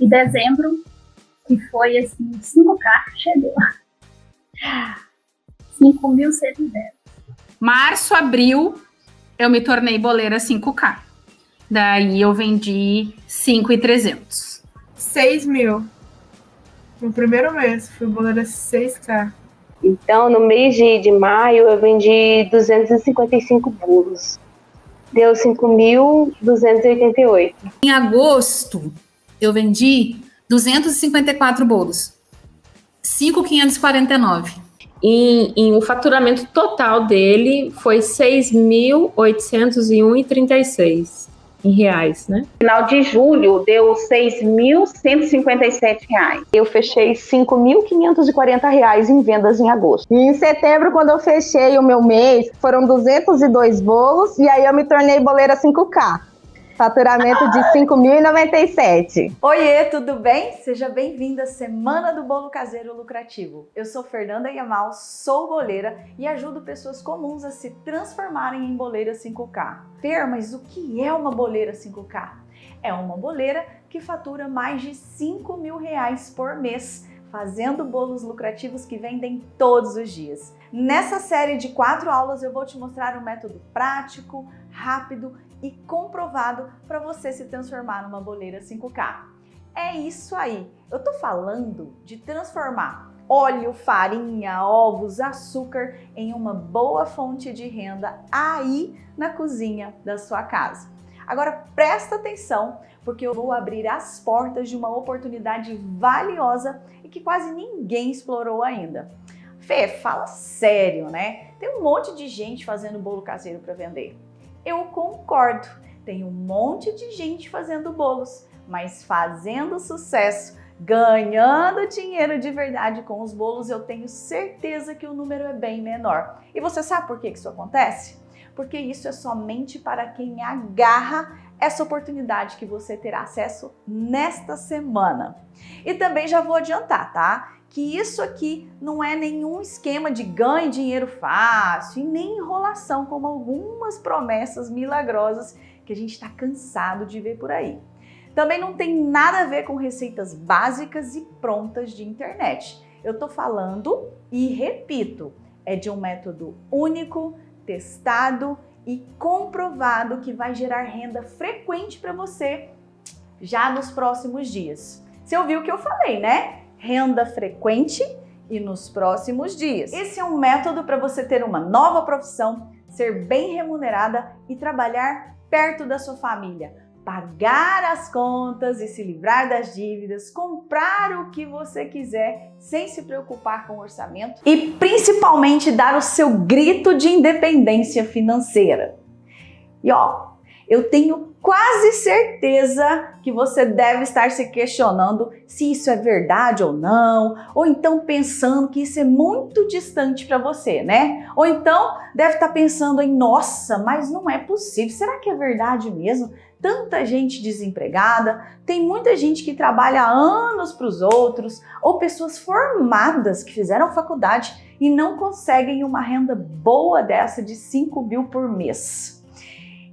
E dezembro, que foi assim, 5K, chegou. 5.110. Março, abril, eu me tornei boleira 5K. Daí eu vendi 5.300. 6 mil. No primeiro mês, fui boleira 6K. Então, no mês de maio, eu vendi 255 bolos. Deu 5.288. Em agosto, eu vendi 254 bolos. 5.549. E o faturamento total dele foi 6.801,36 em reais, né? Final de julho deu 6.157 reais. Eu fechei 5.540 reais em vendas em agosto. E em setembro, quando eu fechei o meu mês, foram 202 bolos e aí eu me tornei boleira 5K. Faturamento de 5.097. Oiê, tudo bem? Seja bem-vindo à Semana do Bolo Caseiro Lucrativo. Eu sou Fernanda Yamal, sou boleira e ajudo pessoas comuns a se transformarem em boleira 5K. Fer, mas o que é uma boleira 5K? É uma boleira que fatura mais de 5 mil reais por mês, fazendo bolos lucrativos que vendem todos os dias. Nessa série de 4 aulas eu vou te mostrar um método prático, rápido e comprovado para você se transformar numa boleira 5K. É isso aí, eu tô falando de transformar óleo, farinha, ovos, açúcar em uma boa fonte de renda aí na cozinha da sua casa. Agora presta atenção, porque eu vou abrir as portas de uma oportunidade valiosa e que quase ninguém explorou ainda. Fê, fala sério, né? Tem um monte de gente fazendo bolo caseiro para vender. Eu concordo, tem um monte de gente fazendo bolos, mas fazendo sucesso, ganhando dinheiro de verdade com os bolos, eu tenho certeza que o número é bem menor. E você sabe por que isso acontece? Porque isso é somente para quem agarra essa oportunidade que você terá acesso nesta semana. E também já vou adiantar, tá? Que isso aqui não é nenhum esquema de ganho dinheiro fácil e nem enrolação como algumas promessas milagrosas que a gente está cansado de ver por aí. Também não tem nada a ver com receitas básicas e prontas de internet. Eu tô falando e repito, é de um método único, testado e comprovado que vai gerar renda frequente para você já nos próximos dias. Você ouviu o que eu falei, né? Renda frequente e nos próximos dias. Esse é um método para você ter uma nova profissão, ser bem remunerada e trabalhar perto da sua família, pagar as contas e se livrar das dívidas, comprar o que você quiser sem se preocupar com o orçamento e principalmente dar o seu grito de independência financeira. E ó, eu tenho quase certeza que você deve estar se questionando se isso é verdade ou não, ou então pensando que isso é muito distante para você, né? Ou então deve estar pensando em, nossa, mas não é possível, será que é verdade mesmo? Tanta gente desempregada, tem muita gente que trabalha há anos para os outros, ou pessoas formadas que fizeram faculdade e não conseguem uma renda boa dessa de 5 mil por mês.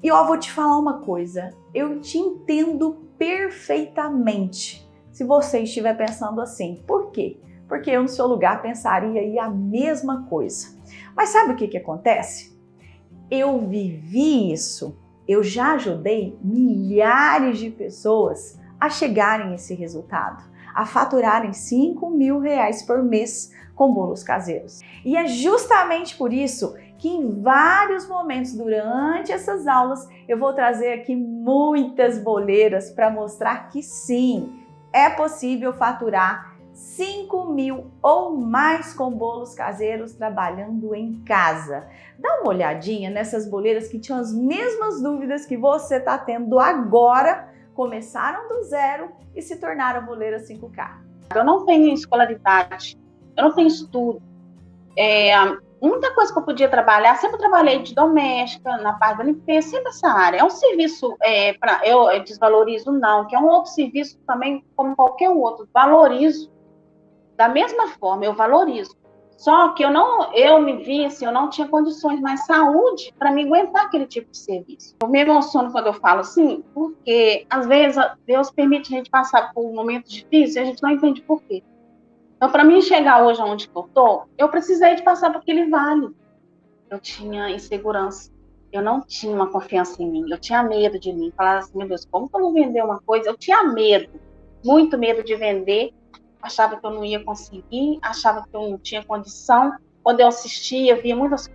E ó, vou te falar uma coisa, eu te entendo perfeitamente se você estiver pensando assim. Por quê? Porque eu no seu lugar pensaria aí a mesma coisa. Mas sabe o que acontece? Eu vivi isso, eu já ajudei milhares de pessoas a chegarem a esse resultado, a faturarem 5 mil reais por mês com bolos caseiros. E é justamente por isso que em vários momentos durante essas aulas eu vou trazer aqui muitas boleiras para mostrar que sim, é possível faturar 5 mil ou mais com bolos caseiros trabalhando em casa. Dá uma olhadinha nessas boleiras que tinham as mesmas dúvidas que você está tendo agora, começaram do zero e se tornaram boleira 5K. Eu não tenho escolaridade, eu não tenho estudo. Muita coisa que eu podia trabalhar, sempre trabalhei de doméstica, na parte da limpeza, sempre essa área. É um serviço, eu desvalorizo não, que é um outro serviço também, como qualquer outro, valorizo. Da mesma forma, eu valorizo. Só que eu me vi assim, eu não tinha condições mais saúde para me aguentar aquele tipo de serviço. Eu me emociono quando eu falo assim, porque às vezes Deus permite a gente passar por um momento difícil e a gente não entende por quê. Então, para mim chegar hoje onde eu tô, eu precisei de passar por aquele vale. Eu tinha insegurança, eu não tinha uma confiança em mim, eu tinha medo de mim. Falava assim, meu Deus, como que eu vou vender uma coisa? Eu tinha medo, muito medo de vender. Achava que eu não ia conseguir, achava que eu não tinha condição. Quando eu assistia, via muitas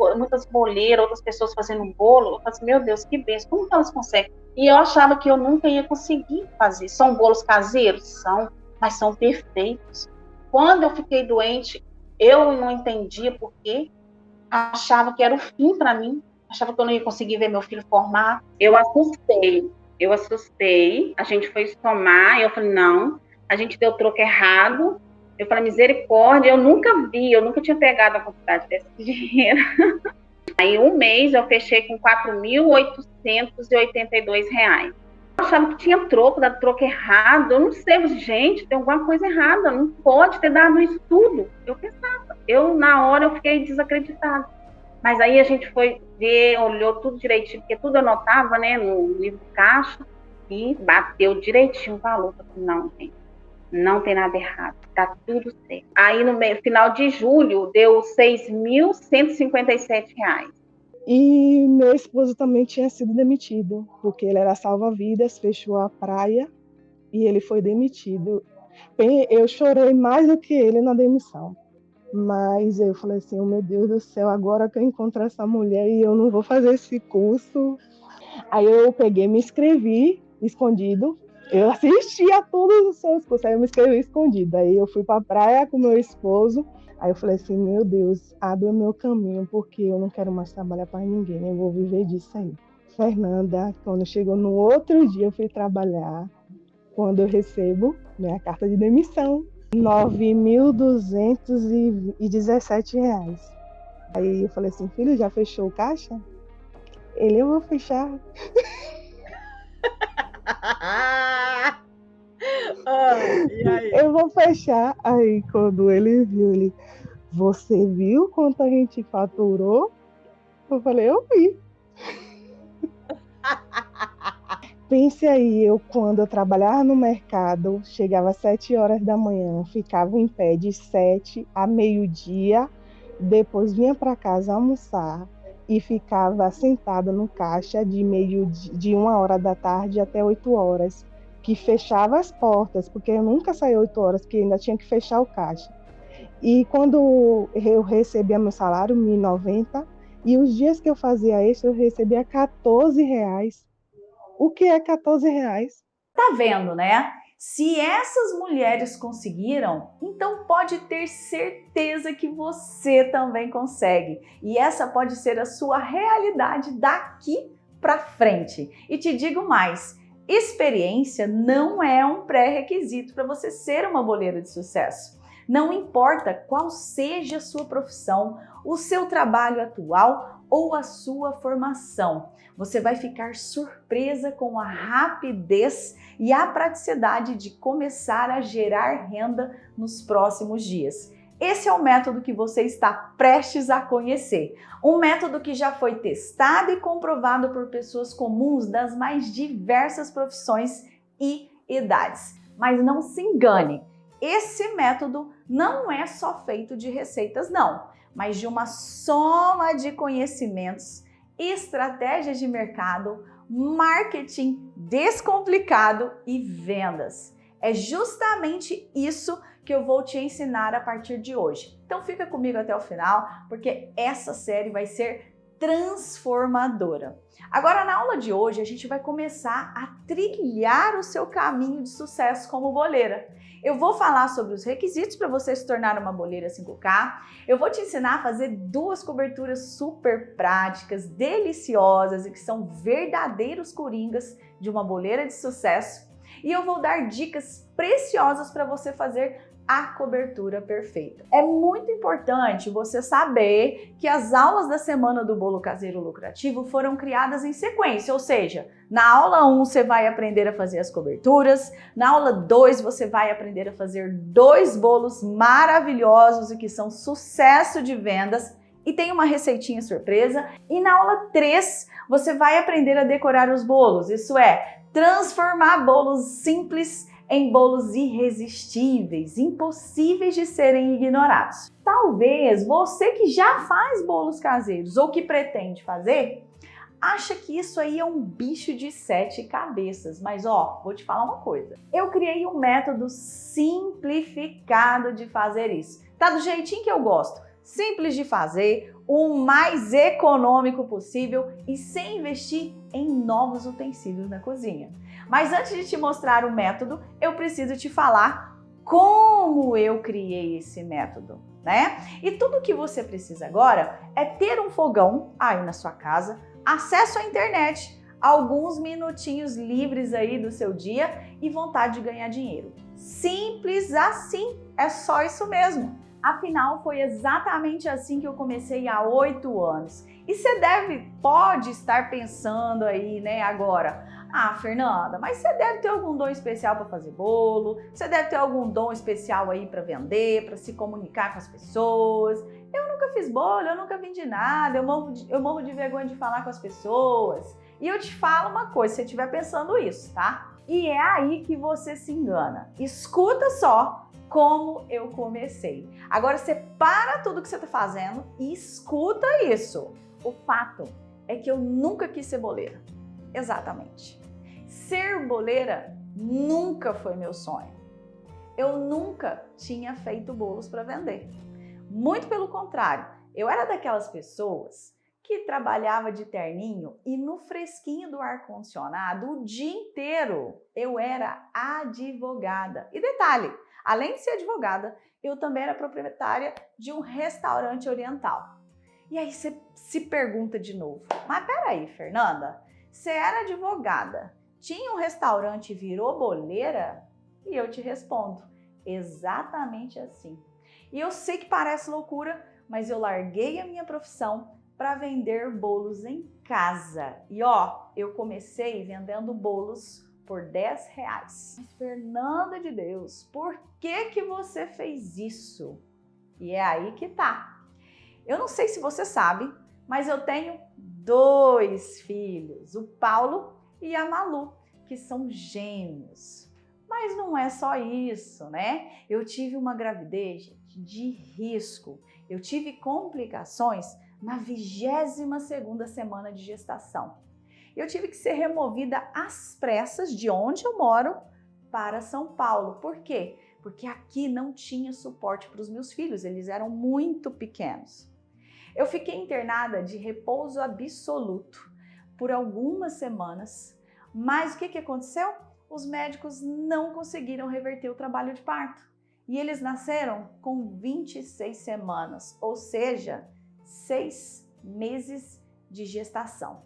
boleiras, outras pessoas fazendo um bolo, eu falava assim, meu Deus, que bênção, como que elas conseguem? E eu achava que eu nunca ia conseguir fazer. São bolos caseiros? São, mas são perfeitos. Quando eu fiquei doente, eu não entendia por quê, achava que era o fim para mim, achava que eu não ia conseguir ver meu filho formar. Eu assustei, a gente foi somar, eu falei, não, a gente deu troco errado. Eu falei, misericórdia, eu nunca tinha pegado a quantidade desse dinheiro. Aí, um mês, eu fechei com R$4.882. Eu achava que tinha dado troco errado. Eu não sei, gente, tem alguma coisa errada, não pode ter dado isso tudo. Eu pensava, na hora, eu fiquei desacreditada. Mas aí a gente foi ver, olhou tudo direitinho, porque tudo eu anotava, né, no livro de caixa, e bateu direitinho o valor. Eu falei, não, gente. Não tem nada errado, tá tudo certo. Aí no final de julho deu R$6.157. E meu esposo também tinha sido demitido, porque ele era salva-vidas, fechou a praia e ele foi demitido. Eu chorei mais do que ele na demissão. Mas eu falei assim, oh, meu Deus do céu, agora que eu encontro essa mulher e eu não vou fazer esse curso. Aí eu peguei, me inscrevi escondido. Eu assisti a todos os seus cursos, aí eu me inscrevi escondido. Aí eu fui para a praia com meu esposo. Aí eu falei assim, meu Deus, abre o meu caminho, porque eu não quero mais trabalhar para ninguém, eu vou viver disso aí. Fernanda, quando chegou no outro dia, eu fui trabalhar. Quando eu recebo minha carta de demissão, R$9.217. Aí eu falei assim, filho, já fechou o caixa? Eu vou fechar. Eu vou fechar. Aí quando ele viu, você viu quanto a gente faturou? Eu falei, eu vi. Pense aí, quando eu trabalhava no mercado, chegava às 7 horas da manhã, ficava em pé de 7 a meio-dia, depois vinha para casa almoçar e ficava sentada no caixa de 1 hora da tarde até 8 horas, que fechava as portas, porque eu nunca saí 8 horas, porque ainda tinha que fechar o caixa. E quando eu recebia meu salário, R$1.090, e os dias que eu fazia extra, eu recebia R$14. O que é R$14? Tá vendo, né? Se essas mulheres conseguiram, então pode ter certeza que você também consegue. E essa pode ser a sua realidade daqui para frente. E te digo mais, experiência não é um pré-requisito para você ser uma boleira de sucesso. Não importa qual seja a sua profissão, o seu trabalho atual ou a sua formação. Você vai ficar surpresa com a rapidez e a praticidade de começar a gerar renda nos próximos dias. Esse é o método que você está prestes a conhecer. Um método que já foi testado e comprovado por pessoas comuns das mais diversas profissões e idades. Mas não se engane, esse método não é só feito de receitas, não, mas de uma soma de conhecimentos, estratégias de mercado, marketing descomplicado e vendas. É justamente isso que eu vou te ensinar a partir de hoje. Então fica comigo até o final, porque essa série vai ser transformadora. Agora, na aula de hoje, a gente vai começar a trilhar o seu caminho de sucesso como boleira. Eu vou falar sobre os requisitos para você se tornar uma boleira 5K. Eu vou te ensinar a fazer 2 coberturas super práticas, deliciosas e que são verdadeiros coringas de uma boleira de sucesso. E eu vou dar dicas preciosas para você fazer a cobertura perfeita. É muito importante você saber que as aulas da Semana do Bolo Caseiro Lucrativo foram criadas em sequência, ou seja, na aula 1 você vai aprender a fazer as coberturas, na aula 2 você vai aprender a fazer 2 bolos maravilhosos e que são sucesso de vendas e tem uma receitinha surpresa, e na aula 3 você vai aprender a decorar os bolos, isso é, transformar bolos simples em bolos irresistíveis, impossíveis de serem ignorados. Talvez você que já faz bolos caseiros ou que pretende fazer, acha que isso aí é um bicho de 7 cabeças. Mas ó, vou te falar uma coisa. Eu criei um método simplificado de fazer isso. Tá do jeitinho que eu gosto. Simples de fazer, o mais econômico possível e sem investir em novos utensílios na cozinha. Mas antes de te mostrar o método, eu preciso te falar como eu criei esse método, né? E tudo que você precisa agora é ter um fogão aí na sua casa, acesso à internet, alguns minutinhos livres aí do seu dia e vontade de ganhar dinheiro. Simples assim, é só isso mesmo. Afinal, foi exatamente assim que eu comecei há 8 anos. E você pode estar pensando aí, né, agora, ah, Fernanda, mas você deve ter algum dom especial para fazer bolo, você deve ter algum dom especial aí para vender, para se comunicar com as pessoas. Eu nunca fiz bolo, eu nunca vendi nada, eu morro de vergonha de falar com as pessoas. E eu te falo uma coisa, se você estiver pensando isso, tá? E é aí que você se engana. Escuta só como eu comecei. Agora você para tudo que você está fazendo e escuta isso. O fato é que eu nunca quis ser boleira. Exatamente. Ser boleira nunca foi meu sonho. Eu nunca tinha feito bolos para vender. Muito pelo contrário, eu era daquelas pessoas que trabalhava de terninho e no fresquinho do ar-condicionado o dia inteiro. Eu era advogada. E detalhe, além de ser advogada, eu também era proprietária de um restaurante oriental. E aí você se pergunta de novo, mas peraí, Fernanda, você era advogada, tinha um restaurante e virou boleira? E eu te respondo, exatamente assim. E eu sei que parece loucura, mas eu larguei a minha profissão para vender bolos em casa. E ó, eu comecei vendendo bolos por R$10. Mas Fernanda de Deus, por que você fez isso? E é aí que tá. Eu não sei se você sabe, mas eu tenho 2 filhos, o Paulo e a Malu, que são gêmeos. Mas não é só isso, né? Eu tive uma gravidez de risco. Eu tive complicações na 22ª semana de gestação. Eu tive que ser removida às pressas de onde eu moro para São Paulo. Por quê? Porque aqui não tinha suporte para os meus filhos, eles eram muito pequenos. Eu fiquei internada de repouso absoluto por algumas semanas, mas o que aconteceu? Os médicos não conseguiram reverter o trabalho de parto. E eles nasceram com 26 semanas, ou seja, 6 meses de gestação.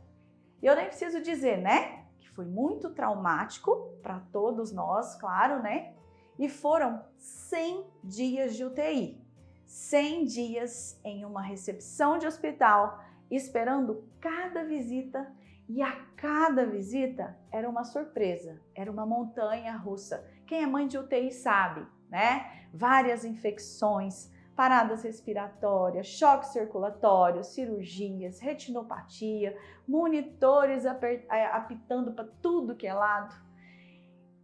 E eu nem preciso dizer, né, que foi muito traumático para todos nós, claro, né? E foram 100 dias de UTI, 100 dias em uma recepção de hospital, esperando cada visita, e a cada visita era uma surpresa, era uma montanha russa. Quem é mãe de UTI sabe, né? Várias infecções, paradas respiratórias, choque circulatório, cirurgias, retinopatia, monitores apitando para tudo que é lado.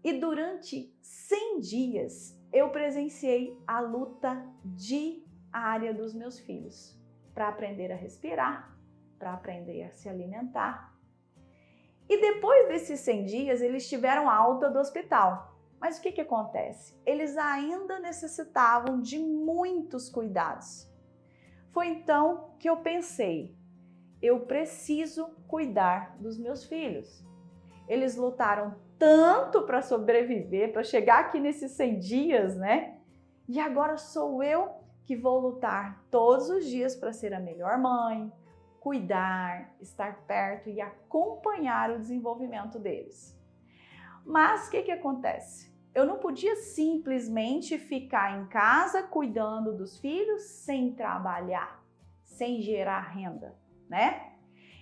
E durante 100 dias eu presenciei a luta diária dos meus filhos para aprender a respirar, para aprender a se alimentar. E depois desses 100 dias eles tiveram alta do hospital. Mas o que acontece? Eles ainda necessitavam de muitos cuidados. Foi então que eu pensei, eu preciso cuidar dos meus filhos. Eles lutaram tanto para sobreviver, para chegar aqui nesses 100 dias, né? E agora sou eu que vou lutar todos os dias para ser a melhor mãe, cuidar, estar perto e acompanhar o desenvolvimento deles. Mas o que acontece? Eu não podia simplesmente ficar em casa cuidando dos filhos sem trabalhar, sem gerar renda, né?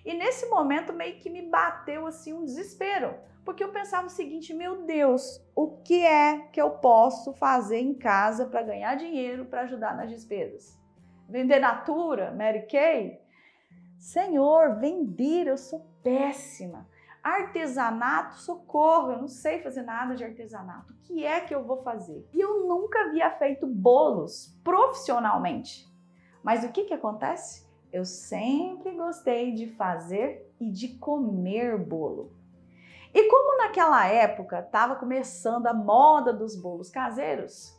E nesse momento meio que me bateu assim um desespero, porque eu pensava o seguinte: meu Deus, o que é que eu posso fazer em casa para ganhar dinheiro para ajudar nas despesas? Vender Natura, Mary Kay? Senhor, vender, eu sou péssima. Artesanato, socorro, eu não sei fazer nada de artesanato. O que é que eu vou fazer? E eu nunca havia feito bolos profissionalmente. Mas o que acontece? Eu sempre gostei de fazer e de comer bolo. E como naquela época estava começando a moda dos bolos caseiros,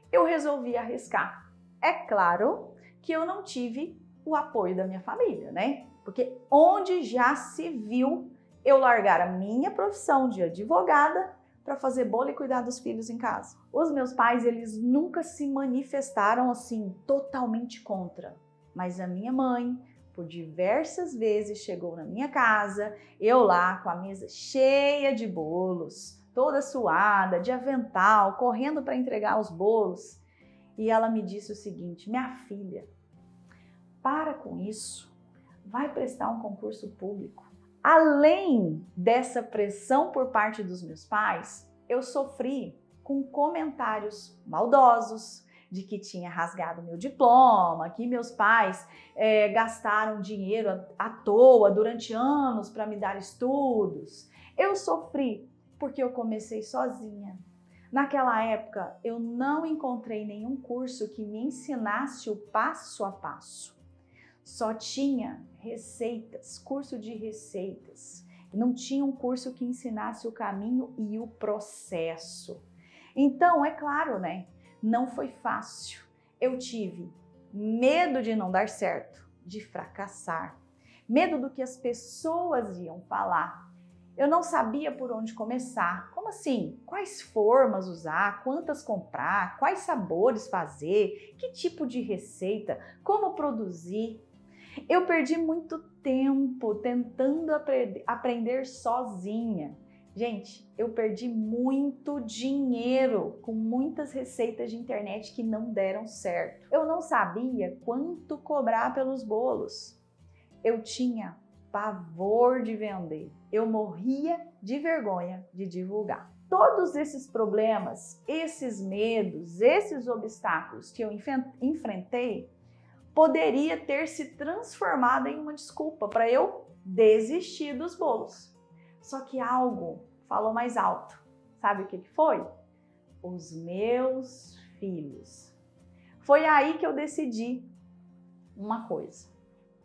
eu resolvi arriscar. É claro que eu não tive o apoio da minha família, né? Porque onde já se viu eu largar a minha profissão de advogada para fazer bolo e cuidar dos filhos em casa? Os meus pais, eles nunca se manifestaram assim totalmente contra. Mas a minha mãe, por diversas vezes, chegou na minha casa, eu lá com a mesa cheia de bolos, toda suada, de avental, correndo para entregar os bolos. E ela me disse o seguinte: minha filha, para com isso, vai prestar um concurso público. Além dessa pressão por parte dos meus pais, eu sofri com comentários maldosos, de que tinha rasgado meu diploma, que meus pais gastaram dinheiro à toa durante anos para me dar estudos. Eu sofri porque eu comecei sozinha. Naquela época, eu não encontrei nenhum curso que me ensinasse o passo a passo. Só tinha receitas, curso de receitas. Não tinha um curso que ensinasse o caminho e o processo. Então, é claro, né? Não foi fácil. Eu tive medo de não dar certo, de fracassar, medo do que as pessoas iam falar. Eu não sabia por onde começar. Como assim? Quais formas usar? Quantas comprar? Quais sabores fazer? Que tipo de receita? Como produzir? Eu perdi muito tempo tentando aprender sozinha. Gente, eu perdi muito dinheiro com muitas receitas de internet que não deram certo. Eu não sabia quanto cobrar pelos bolos. Eu tinha pavor de vender. Eu morria de vergonha de divulgar. Todos esses problemas, esses medos, esses obstáculos que eu enfrentei, poderia ter se transformado em uma desculpa para eu desistir dos bolos. Só que algo falou mais alto. Sabe o que foi? Os meus filhos. Foi aí que eu decidi uma coisa: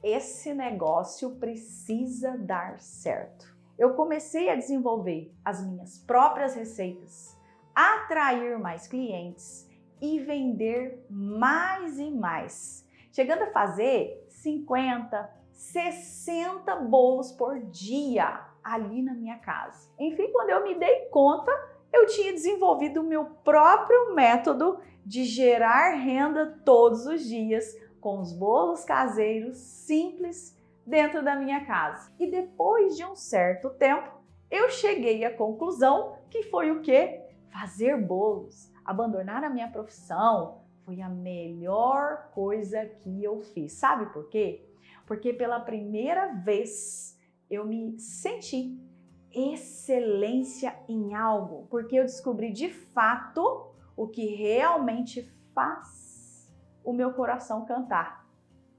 esse negócio precisa dar certo. Eu comecei a desenvolver as minhas próprias receitas, atrair mais clientes e vender mais e mais, chegando a fazer 50, 60 bolos por dia ali na minha casa. Enfim, quando eu me dei conta, eu tinha desenvolvido o meu próprio método de gerar renda todos os dias com os bolos caseiros simples dentro da minha casa. E depois de um certo tempo, eu cheguei à conclusão que foi o quê? Fazer bolos, abandonar a minha profissão, foi a melhor coisa que eu fiz. Sabe por quê? Porque pela primeira vez eu me senti excelência em algo, porque eu descobri de fato o que realmente faz o meu coração cantar.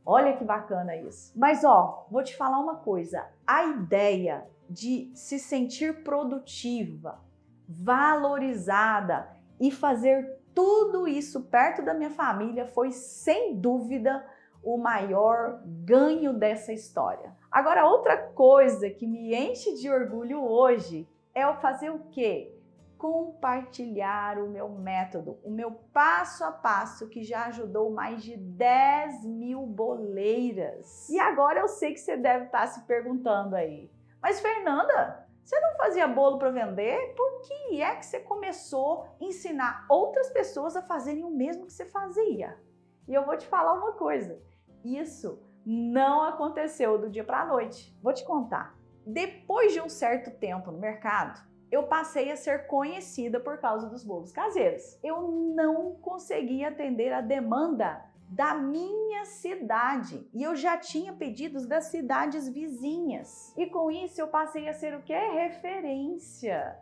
Olha que bacana isso. Mas vou te falar uma coisa, a ideia de se sentir produtiva, valorizada e fazer tudo isso perto da minha família foi sem dúvida o maior ganho dessa história. Agora, outra coisa que me enche de orgulho hoje é o fazer o quê? Compartilhar o meu método, o meu passo a passo que já ajudou mais de 10 mil boleiras. E agora eu sei que você deve estar se perguntando aí, mas Fernanda, você não fazia bolo para vender? Por que é que você começou a ensinar outras pessoas a fazerem o mesmo que você fazia? E eu vou te falar uma coisa, isso não aconteceu do dia para a noite. Vou te contar. Depois de um certo tempo no mercado, eu passei a ser conhecida por causa dos bolos caseiros. Eu não conseguia atender a demanda da minha cidade. E eu já tinha pedidos das cidades vizinhas. E com isso eu passei a ser o quê? Referência.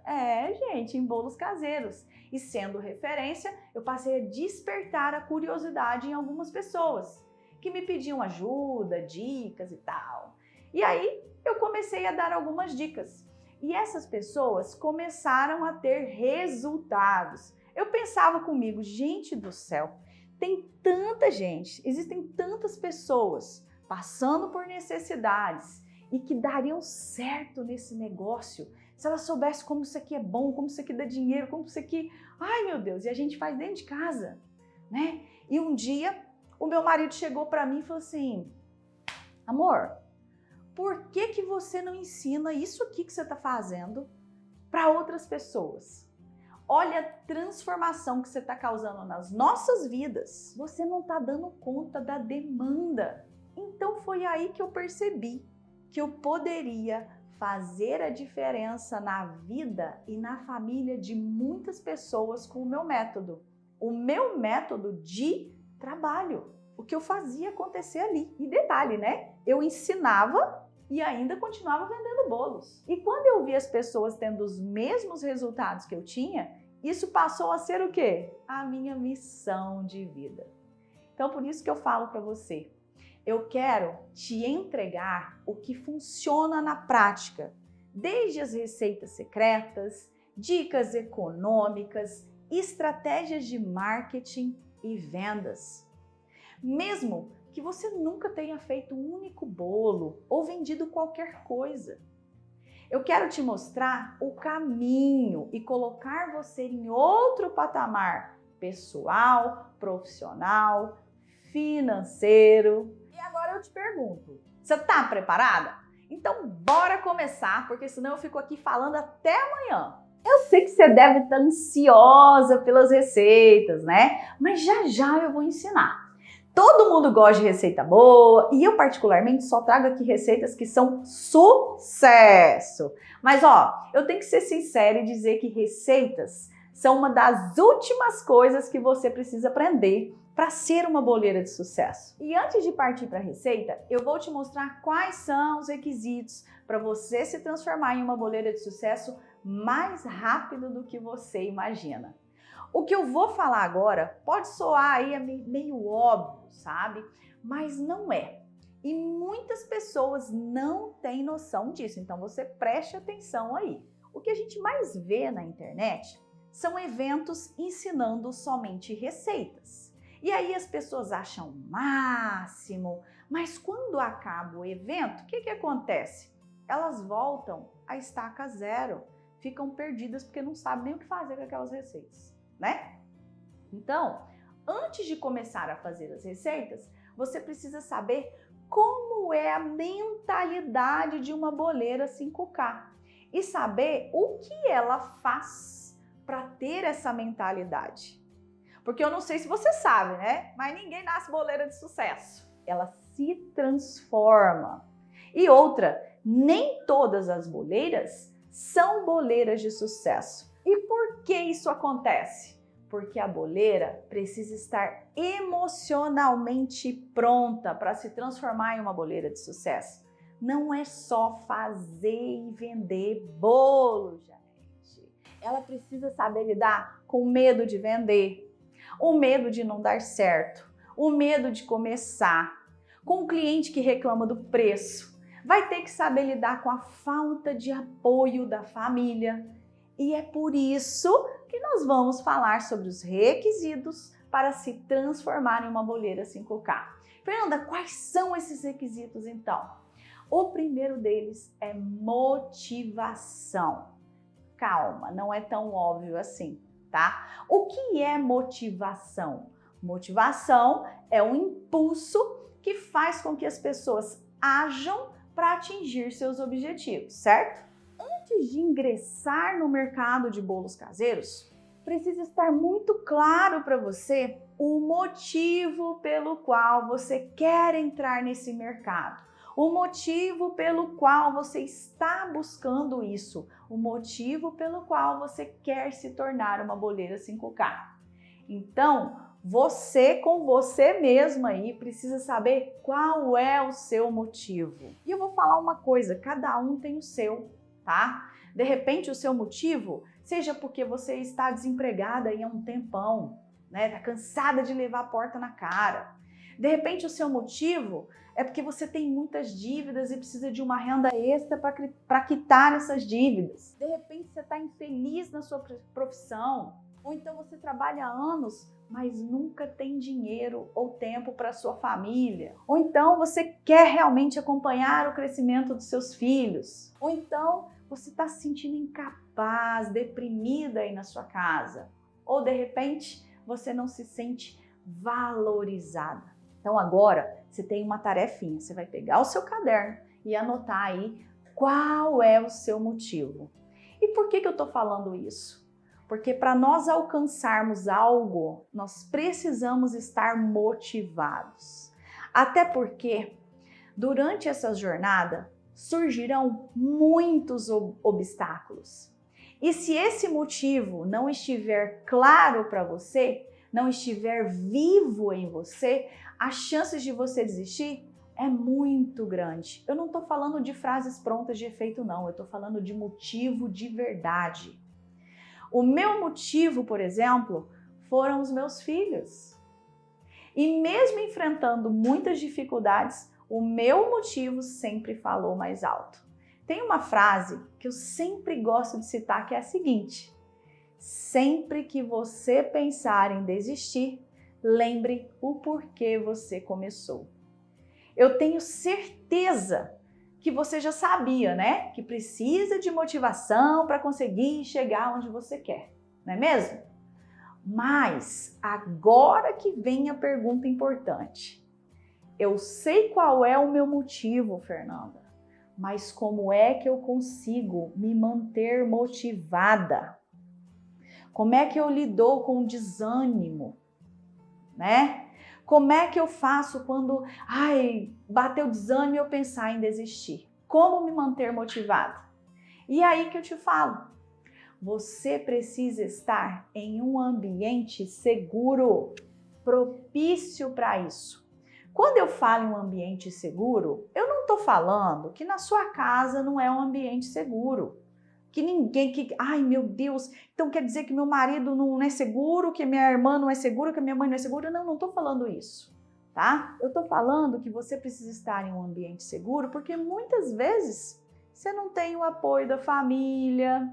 Gente, em bolos caseiros. E sendo referência, eu passei a despertar a curiosidade em algumas pessoas que me pediam ajuda, dicas e tal. E aí eu comecei a dar algumas dicas. E essas pessoas começaram a ter resultados. Eu pensava comigo, gente do céu, tem tanta gente, existem tantas pessoas passando por necessidades e que dariam certo nesse negócio se elas soubessem como isso aqui é bom, como isso aqui dá dinheiro, como isso aqui... Ai, meu Deus, e a gente faz dentro de casa, né? E um dia, o meu marido chegou para mim e falou assim, amor, por que você não ensina isso aqui que você está fazendo para outras pessoas? Olha a transformação que você está causando nas nossas vidas. Você não está dando conta da demanda. Então foi aí que eu percebi que eu poderia fazer a diferença na vida e na família de muitas pessoas com o meu método. O meu método de trabalho. O que eu fazia acontecer ali. E detalhe, né? Eu ensinava e ainda continuava vendendo bolos. E quando eu vi as pessoas tendo os mesmos resultados que eu tinha, isso passou a ser o quê? A minha missão de vida. Então, por isso que eu falo para você, eu quero te entregar o que funciona na prática, desde as receitas secretas, dicas econômicas, estratégias de marketing e vendas. Mesmo que você nunca tenha feito um único bolo ou vendido qualquer coisa. Eu quero te mostrar o caminho e colocar você em outro patamar pessoal, profissional, financeiro. E agora eu te pergunto, você tá preparada? Então bora começar, porque senão eu fico aqui falando até amanhã. Eu sei que você deve estar ansiosa pelas receitas, né? Mas já já eu vou ensinar. Todo mundo gosta de receita boa e eu particularmente só trago aqui receitas que são sucesso. Mas eu tenho que ser sincera e dizer que receitas são uma das últimas coisas que você precisa aprender para ser uma boleira de sucesso. E antes de partir para a receita, eu vou te mostrar quais são os requisitos para você se transformar em uma boleira de sucesso mais rápido do que você imagina. O que eu vou falar agora pode soar aí meio óbvio, sabe? Mas não é. E muitas pessoas não têm noção disso, então você preste atenção aí. O que a gente mais vê na internet são eventos ensinando somente receitas. E aí as pessoas acham o máximo, mas quando acaba o evento, o que acontece? Elas voltam à estaca zero, ficam perdidas porque não sabem nem o que fazer com aquelas receitas, né? Então, antes de começar a fazer as receitas, você precisa saber como é a mentalidade de uma boleira 5K e saber o que ela faz para ter essa mentalidade. Porque eu não sei se você sabe, né? Mas ninguém nasce boleira de sucesso. Ela se transforma. E outra, nem todas as boleiras são boleiras de sucesso. E por que isso acontece? Porque a boleira precisa estar emocionalmente pronta para se transformar em uma boleira de sucesso. Não é só fazer e vender bolo, gente. Ela precisa saber lidar com o medo de vender, o medo de não dar certo, o medo de começar, com o cliente que reclama do preço. Vai ter que saber lidar com a falta de apoio da família. E é por isso que nós vamos falar sobre os requisitos para se transformar em uma boleira 5K. Fernanda, quais são esses requisitos então? O primeiro deles é motivação. Calma, não é tão óbvio assim, tá? O que é motivação? Motivação é um impulso que faz com que as pessoas ajam para atingir seus objetivos, certo? Antes de ingressar no mercado de bolos caseiros, precisa estar muito claro para você o motivo pelo qual você quer entrar nesse mercado. o motivo pelo qual você está buscando isso, o motivo pelo qual você quer se tornar uma boleira 5K. Então, você com você mesma aí precisa saber qual é o seu motivo. E eu vou falar uma coisa, cada um tem o seu, tá? De repente o seu motivo seja porque você está desempregada aí há um tempão, né? Tá cansada de levar a porta na cara. De repente o seu motivo é porque você tem muitas dívidas e precisa de uma renda extra para quitar essas dívidas. De repente você está infeliz na sua profissão, ou então você trabalha há anos, mas nunca tem dinheiro ou tempo para sua família. Ou então você quer realmente acompanhar o crescimento dos seus filhos. Ou então você está se sentindo incapaz, deprimida aí na sua casa. Ou de repente você não se sente valorizada. Então agora você tem uma tarefinha, você vai pegar o seu caderno e anotar aí qual é o seu motivo. E por que eu estou falando isso? Porque para nós alcançarmos algo, nós precisamos estar motivados. Até porque durante essa jornada surgirão muitos obstáculos. E se esse motivo não estiver claro para você, não estiver vivo em você, as chances de você desistir é muito grande. Eu não estou falando de frases prontas de efeito, não. Eu estou falando de motivo de verdade. O meu motivo, por exemplo, foram os meus filhos. E mesmo enfrentando muitas dificuldades, o meu motivo sempre falou mais alto. Tem uma frase que eu sempre gosto de citar, que é a seguinte: sempre que você pensar em desistir, lembre o porquê você começou. Eu tenho certeza que você já sabia, né? Que precisa de motivação para conseguir chegar onde você quer, não é mesmo? Mas agora que vem a pergunta importante. Eu sei qual é o meu motivo, Fernanda, mas como é que eu consigo me manter motivada? Como é que eu lido com o desânimo, né? Como é que eu faço quando, bateu o desânimo e eu pensar em desistir? Como me manter motivada? E aí que eu te falo, você precisa estar em um ambiente seguro, propício para isso. Quando eu falo em um ambiente seguro, eu não estou falando que na sua casa não é um ambiente seguro. Que ninguém, ai meu Deus, então quer dizer que meu marido não é seguro, que minha irmã não é segura, que minha mãe não é segura? Não estou falando isso, tá? Eu estou falando que você precisa estar em um ambiente seguro porque muitas vezes você não tem o apoio da família,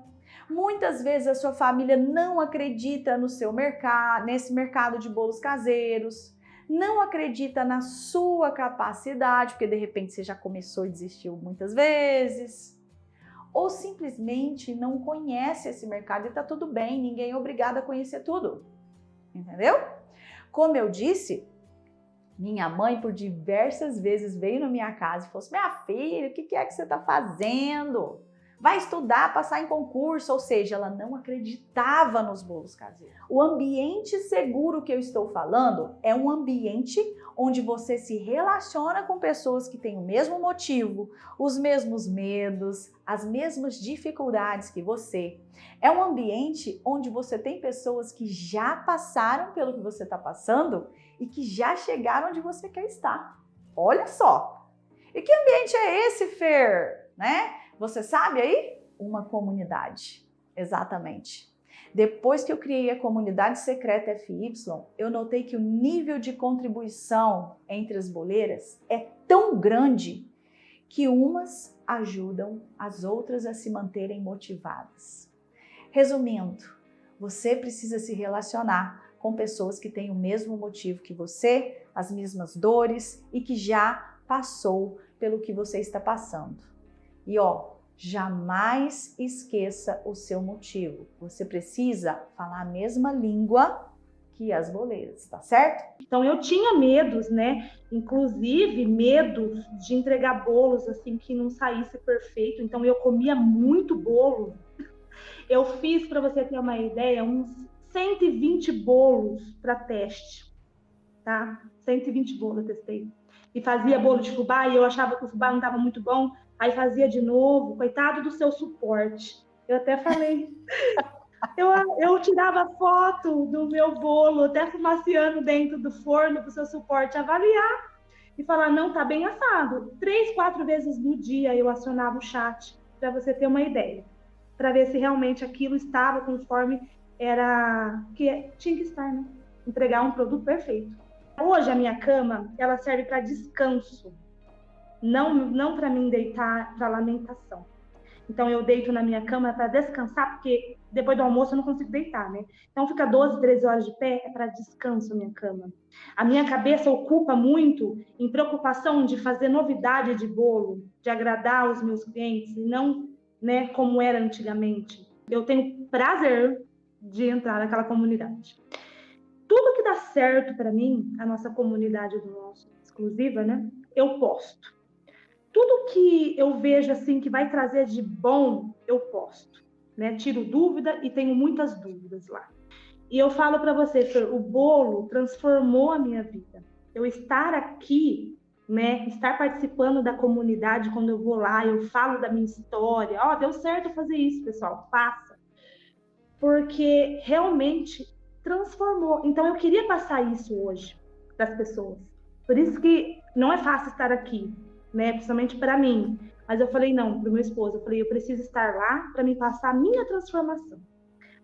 muitas vezes a sua família não acredita no seu mercado, nesse mercado de bolos caseiros, não acredita na sua capacidade, porque de repente você já começou e desistiu muitas vezes. Ou simplesmente não conhece esse mercado e tá tudo bem, ninguém é obrigado a conhecer tudo, entendeu? Como eu disse, minha mãe por diversas vezes veio na minha casa e falou assim: minha filha, o que é que você tá fazendo? Vai estudar, passar em concurso, ou seja, ela não acreditava nos bolos caseiros. O ambiente seguro que eu estou falando é um ambiente onde você se relaciona com pessoas que têm o mesmo motivo, os mesmos medos, as mesmas dificuldades que você. É um ambiente onde você tem pessoas que já passaram pelo que você está passando e que já chegaram onde você quer estar. Olha só! E que ambiente é esse, Fer? Né? Você sabe aí? Uma comunidade. Exatamente. Depois que eu criei a comunidade secreta FY, eu notei que o nível de contribuição entre as boleiras é tão grande que umas ajudam as outras a se manterem motivadas. Resumindo, você precisa se relacionar com pessoas que têm o mesmo motivo que você, as mesmas dores e que já passou pelo que você está passando. E jamais esqueça o seu motivo. Você precisa falar a mesma língua que as boleiras, tá certo? Então eu tinha medos, né? Inclusive medo de entregar bolos assim que não saísse perfeito. Então eu comia muito bolo. Eu fiz, para você ter uma ideia, uns 120 bolos para teste, tá? 120 bolos eu testei. E fazia bolo de fubá e eu achava que o fubá não estava muito bom. Aí fazia de novo, coitado do seu suporte. Eu até falei... Eu tirava foto do meu bolo, até fumaciando dentro do forno para o seu suporte avaliar e falar, não, tá bem assado. 3, 4 vezes no dia eu acionava o chat, para você ter uma ideia, para ver se realmente aquilo estava conforme era que tinha que estar, né? Entregar um produto perfeito. Hoje a minha cama, ela serve para descanso, não para mim deitar para lamentação. Então, eu deito na minha cama para descansar, porque depois do almoço eu não consigo deitar, né? Então, fica 12, 13 horas de pé, é para descanso a minha cama. A minha cabeça ocupa muito em preocupação de fazer novidade de bolo, de agradar os meus clientes, e não, né, como era antigamente. Eu tenho prazer de entrar naquela comunidade. Tudo que dá certo para mim, a nossa comunidade do nosso exclusiva, né? Eu posto. Tudo que eu vejo assim que vai trazer de bom, eu posto, né? Tiro dúvida e tenho muitas dúvidas lá. E eu falo para você, Fer, o bolo transformou a minha vida. Eu estar aqui, né? Estar participando da comunidade, quando eu vou lá, eu falo da minha história. Ó, deu certo fazer isso, pessoal, faça. Porque realmente transformou. Então eu queria passar isso hoje para as pessoas. Por isso que não é fácil estar aqui, né, principalmente para mim. Mas eu falei não, para o meu esposo, eu falei, eu preciso estar lá para me passar a minha transformação.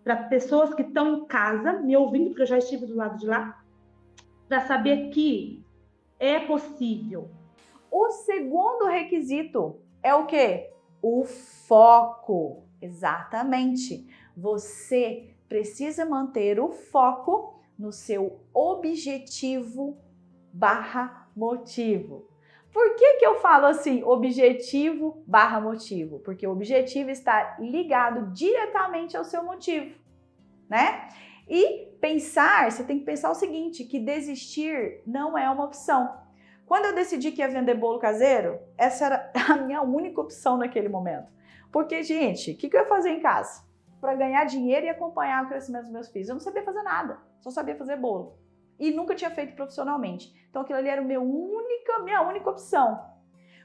Para pessoas que estão em casa, me ouvindo, porque eu já estive do lado de lá, para saber que é possível. O segundo requisito é o quê? O foco. Exatamente. Você precisa manter o foco no seu objetivo / motivo. Por que eu falo assim, objetivo / motivo? Porque o objetivo está ligado diretamente ao seu motivo, né? E pensar, você tem que pensar o seguinte, que desistir não é uma opção. Quando eu decidi que ia vender bolo caseiro, essa era a minha única opção naquele momento. Porque, gente, o que eu ia fazer em casa? Para ganhar dinheiro e acompanhar o crescimento dos meus filhos. Eu não sabia fazer nada, só sabia fazer bolo. E nunca tinha feito profissionalmente. Então aquilo ali era minha única opção.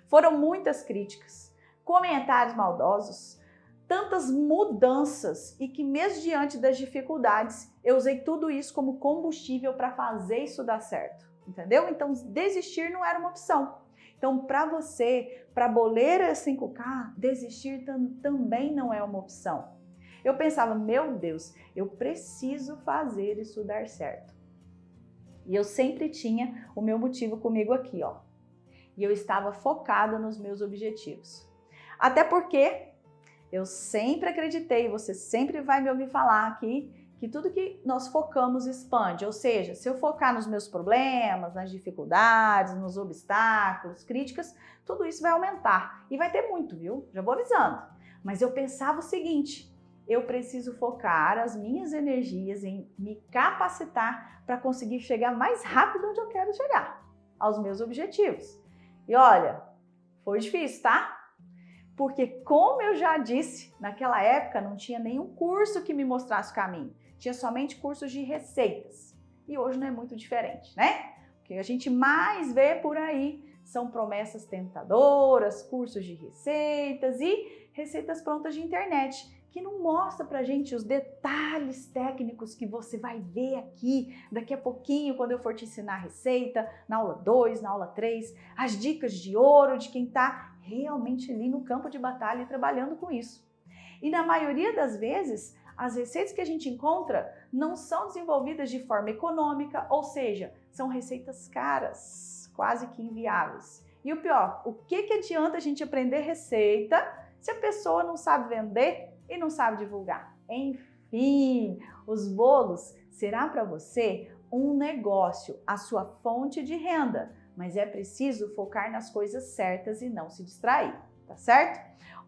Foram muitas críticas, comentários maldosos, tantas mudanças e que mesmo diante das dificuldades, eu usei tudo isso como combustível para fazer isso dar certo, entendeu? Então desistir não era uma opção. Então para você, para boleira 5K, desistir também não é uma opção. Eu pensava, meu Deus, eu preciso fazer isso dar certo. E eu sempre tinha o meu motivo comigo aqui, ó. E eu estava focada nos meus objetivos. Até porque eu sempre acreditei, você sempre vai me ouvir falar aqui, que tudo que nós focamos expande. Ou seja, se eu focar nos meus problemas, nas dificuldades, nos obstáculos, críticas, tudo isso vai aumentar. E vai ter muito, viu? Já vou avisando. Mas eu pensava o seguinte... Eu preciso focar as minhas energias em me capacitar para conseguir chegar mais rápido onde eu quero chegar, aos meus objetivos. E olha, foi difícil, tá? Porque como eu já disse, naquela época não tinha nenhum curso que me mostrasse o caminho. Tinha somente cursos de receitas. E hoje não é muito diferente, né? O que a gente mais vê por aí são promessas tentadoras, cursos de receitas e receitas prontas de internet, que não mostra pra gente os detalhes técnicos que você vai ver aqui daqui a pouquinho, quando eu for te ensinar a receita, na aula 2, na aula 3, as dicas de ouro de quem tá realmente ali no campo de batalha e trabalhando com isso. E na maioria das vezes, as receitas que a gente encontra não são desenvolvidas de forma econômica, ou seja, são receitas caras, quase que inviáveis. E o pior, o que adianta a gente aprender receita se a pessoa não sabe vender e não sabe divulgar? Enfim, os bolos será para você um negócio, a sua fonte de renda, mas é preciso focar nas coisas certas e não se distrair, tá certo?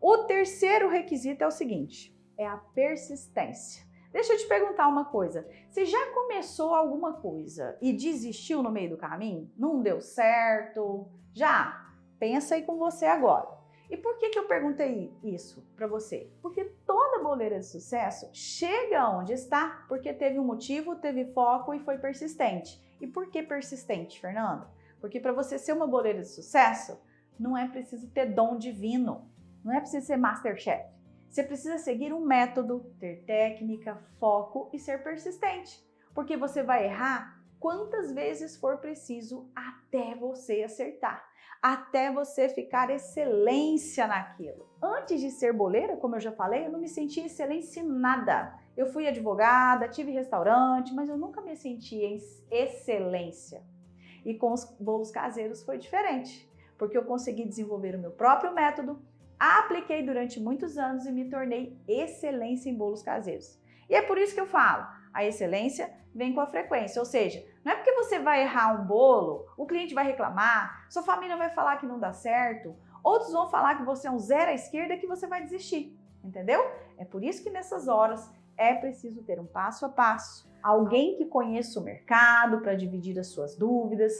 O terceiro requisito é o seguinte, é a persistência. Deixa eu te perguntar uma coisa, você já começou alguma coisa e desistiu no meio do caminho? Não deu certo? Já? Pensa aí com você agora. E por que eu perguntei isso para você? Porque toda boleira de sucesso chega onde está porque teve um motivo, teve foco e foi persistente. E por que persistente, Fernanda? Porque para você ser uma boleira de sucesso, não é preciso ter dom divino, não é preciso ser Masterchef. Você precisa seguir um método, ter técnica, foco e ser persistente. Porque você vai errar quantas vezes for preciso até você acertar, até você ficar excelência naquilo. Antes de ser boleira, como eu já falei, eu não me sentia excelência em nada. Eu fui advogada, tive restaurante, mas eu nunca me senti em excelência. E com os bolos caseiros foi diferente, porque eu consegui desenvolver o meu próprio método, apliquei durante muitos anos e me tornei excelência em bolos caseiros. E é por isso que eu falo, a excelência vem com a frequência, ou seja, não é porque você vai errar um bolo, o cliente vai reclamar, sua família vai falar que não dá certo, outros vão falar que você é um zero à esquerda que você vai desistir, entendeu? É por isso que nessas horas é preciso ter um passo a passo, alguém que conheça o mercado para dividir as suas dúvidas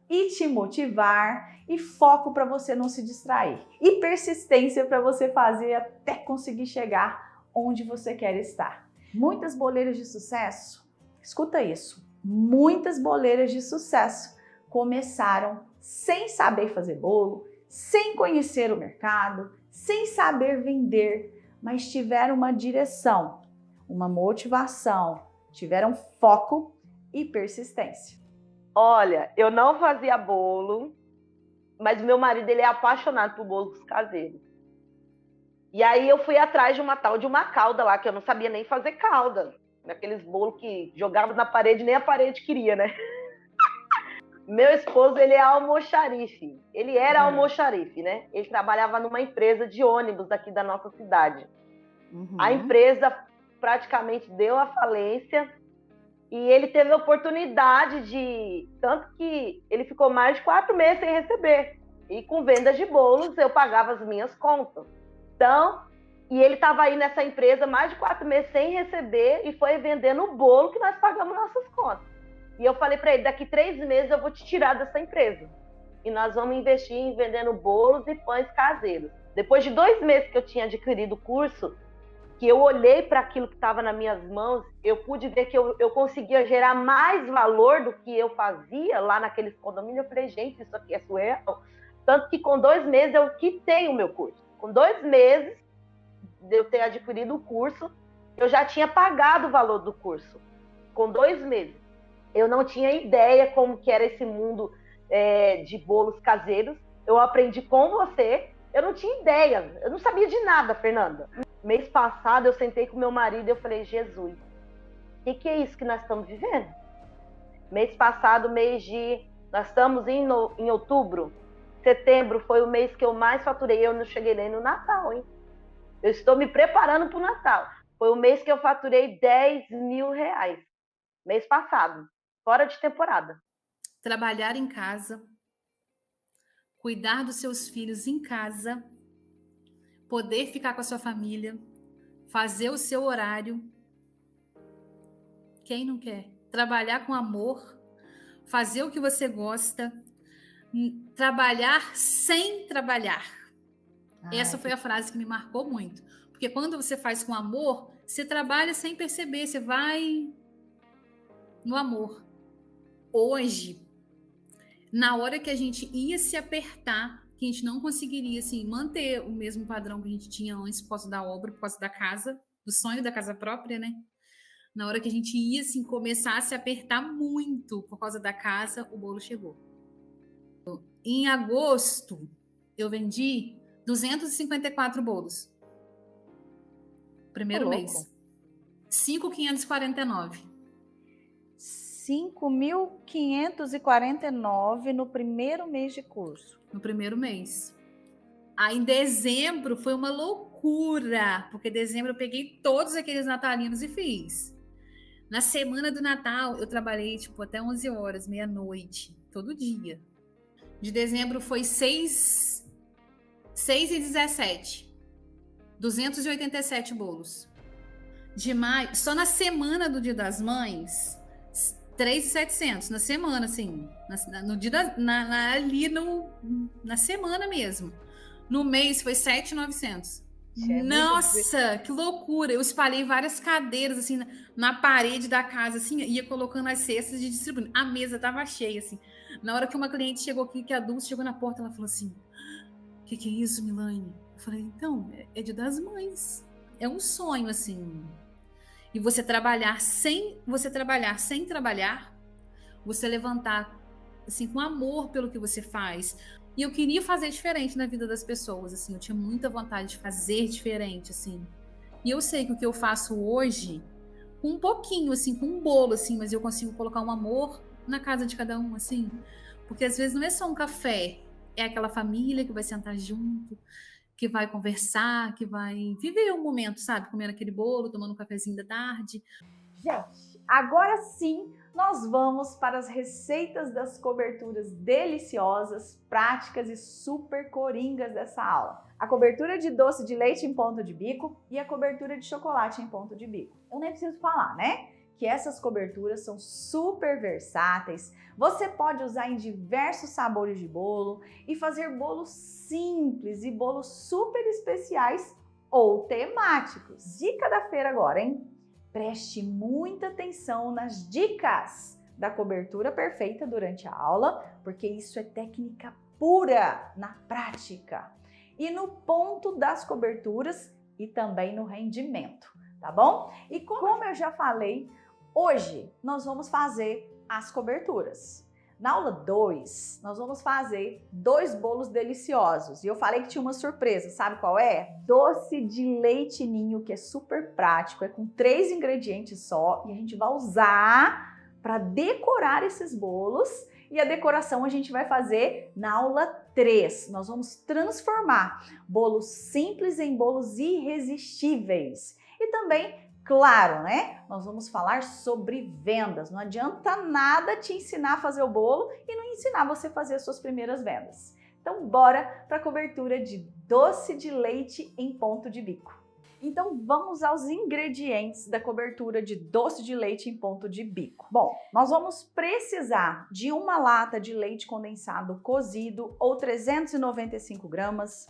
e te motivar, e foco para você não se distrair, e persistência para você fazer até conseguir chegar onde você quer estar. Muitas boleiras de sucesso, escuta isso, muitas boleiras de sucesso começaram sem saber fazer bolo, sem conhecer o mercado, sem saber vender, mas tiveram uma direção, uma motivação, tiveram foco e persistência. Olha, eu não fazia bolo, mas meu marido ele é apaixonado por bolos caseiros. E aí eu fui atrás de uma tal de uma calda lá, que eu não sabia nem fazer calda. Aqueles bolos que jogava na parede, nem a parede queria, né? Meu esposo, ele é almoxarife. Ele era almoxarife, né? Ele trabalhava numa empresa de ônibus daqui da nossa cidade. A empresa praticamente deu a falência. E ele teve a oportunidade de... Tanto que ele ficou mais de 4 meses sem receber. E com vendas de bolos, eu pagava as minhas contas. Então, e ele estava aí nessa empresa mais de 4 meses sem receber e foi vendendo o bolo que nós pagamos nossas contas. E eu falei para ele, daqui 3 meses eu vou te tirar dessa empresa. E nós vamos investir em vendendo bolos e pães caseiros. Depois de 2 meses que eu tinha adquirido o curso, que eu olhei para aquilo que estava nas minhas mãos, eu pude ver que eu conseguia gerar mais valor do que eu fazia lá naqueles condomínios. Eu falei, gente, isso aqui é surreal. Tanto que com 2 meses eu quitei o meu curso. Com 2 meses de eu ter adquirido o curso, eu já tinha pagado o valor do curso. Com 2 meses. Eu não tinha ideia como que era esse mundo de bolos caseiros. Eu aprendi com você. Eu não tinha ideia. Eu não sabia de nada, Fernanda. Mês passado, eu sentei com meu marido e eu falei, Jesus, o que é isso que nós estamos vivendo? Mês passado, nós estamos em outubro. Setembro foi o mês que eu mais faturei. Eu não cheguei nem no Natal, hein? Eu estou me preparando para o Natal. Foi o mês que eu faturei 10 mil reais. Mês passado, fora de temporada. Trabalhar em casa, cuidar dos seus filhos em casa, poder ficar com a sua família, fazer o seu horário. Quem não quer? Trabalhar com amor, fazer o que você gosta, trabalhar sem trabalhar. Essa foi a frase que me marcou muito. Porque quando você faz com amor, você trabalha sem perceber, você vai no amor. Hoje, na hora que a gente ia se apertar, que a gente não conseguiria assim, manter o mesmo padrão que a gente tinha antes por causa da obra, por causa da casa, do sonho da casa própria, né? Na hora que a gente ia assim, começar a se apertar muito por causa da casa, o bolo chegou. Em agosto, eu vendi 254 bolos. Primeiro mês. 5.549. 5.549 no primeiro mês de curso. No primeiro mês. Aí em dezembro foi uma loucura, porque em dezembro eu peguei todos aqueles natalinos e fiz. Na semana do Natal eu trabalhei tipo até 11 horas, meia-noite, todo dia. De dezembro foi 6 e 17. 287 bolos. De maio, só na semana do Dia das Mães, 3.700 na semana, assim, no dia ali na semana mesmo. No mês foi 7.900. Nossa, que loucura! Eu espalhei várias cadeiras assim na parede da casa, assim, ia colocando as cestas e distribuindo. A mesa tava cheia, assim. Na hora que uma cliente chegou aqui, que a Dulce chegou na porta, ela falou assim: "O que é isso, Milane?" Eu falei: "Então, é Dia das Mães. É um sonho, assim. E você trabalhar sem trabalhar, você levantar assim com amor pelo que você faz." E eu queria fazer diferente na vida das pessoas, assim, eu tinha muita vontade de fazer diferente, assim. E eu sei que o que eu faço hoje, com um pouquinho, assim, com um bolo, assim, mas eu consigo colocar um amor na casa de cada um, assim. Porque às vezes não é só um café, é aquela família que vai sentar junto, que vai conversar, que vai viver um momento, sabe? Comendo aquele bolo, tomando um cafezinho da tarde. Gente, agora sim nós vamos para as receitas das coberturas deliciosas, práticas e super coringas dessa aula. A cobertura de doce de leite em ponto de bico e a cobertura de chocolate em ponto de bico. Eu nem preciso falar, né? Que essas coberturas são super versáteis. Você pode usar em diversos sabores de bolo e fazer bolos simples e bolos super especiais ou temáticos. Dica da feira agora, hein? Preste muita atenção nas dicas da cobertura perfeita durante a aula, porque isso é técnica pura na prática. E no ponto das coberturas e também no rendimento, tá bom? E como eu já falei, hoje nós vamos fazer as coberturas. Na aula 2, nós vamos fazer 2 bolos deliciosos. E eu falei que tinha uma surpresa, sabe qual é? Doce de leite ninho, que é super prático, é com 3 ingredientes só. E a gente vai usar para decorar esses bolos. E a decoração a gente vai fazer na aula 3. Nós vamos transformar bolos simples em bolos irresistíveis. E também, claro, né? Nós vamos falar sobre vendas. Não adianta nada te ensinar a fazer o bolo e não ensinar você a fazer as suas primeiras vendas. Então, bora para a cobertura de doce de leite em ponto de bico. Então, vamos aos ingredientes da cobertura de doce de leite em ponto de bico. Bom, nós vamos precisar de uma lata de leite condensado cozido ou 395 gramas,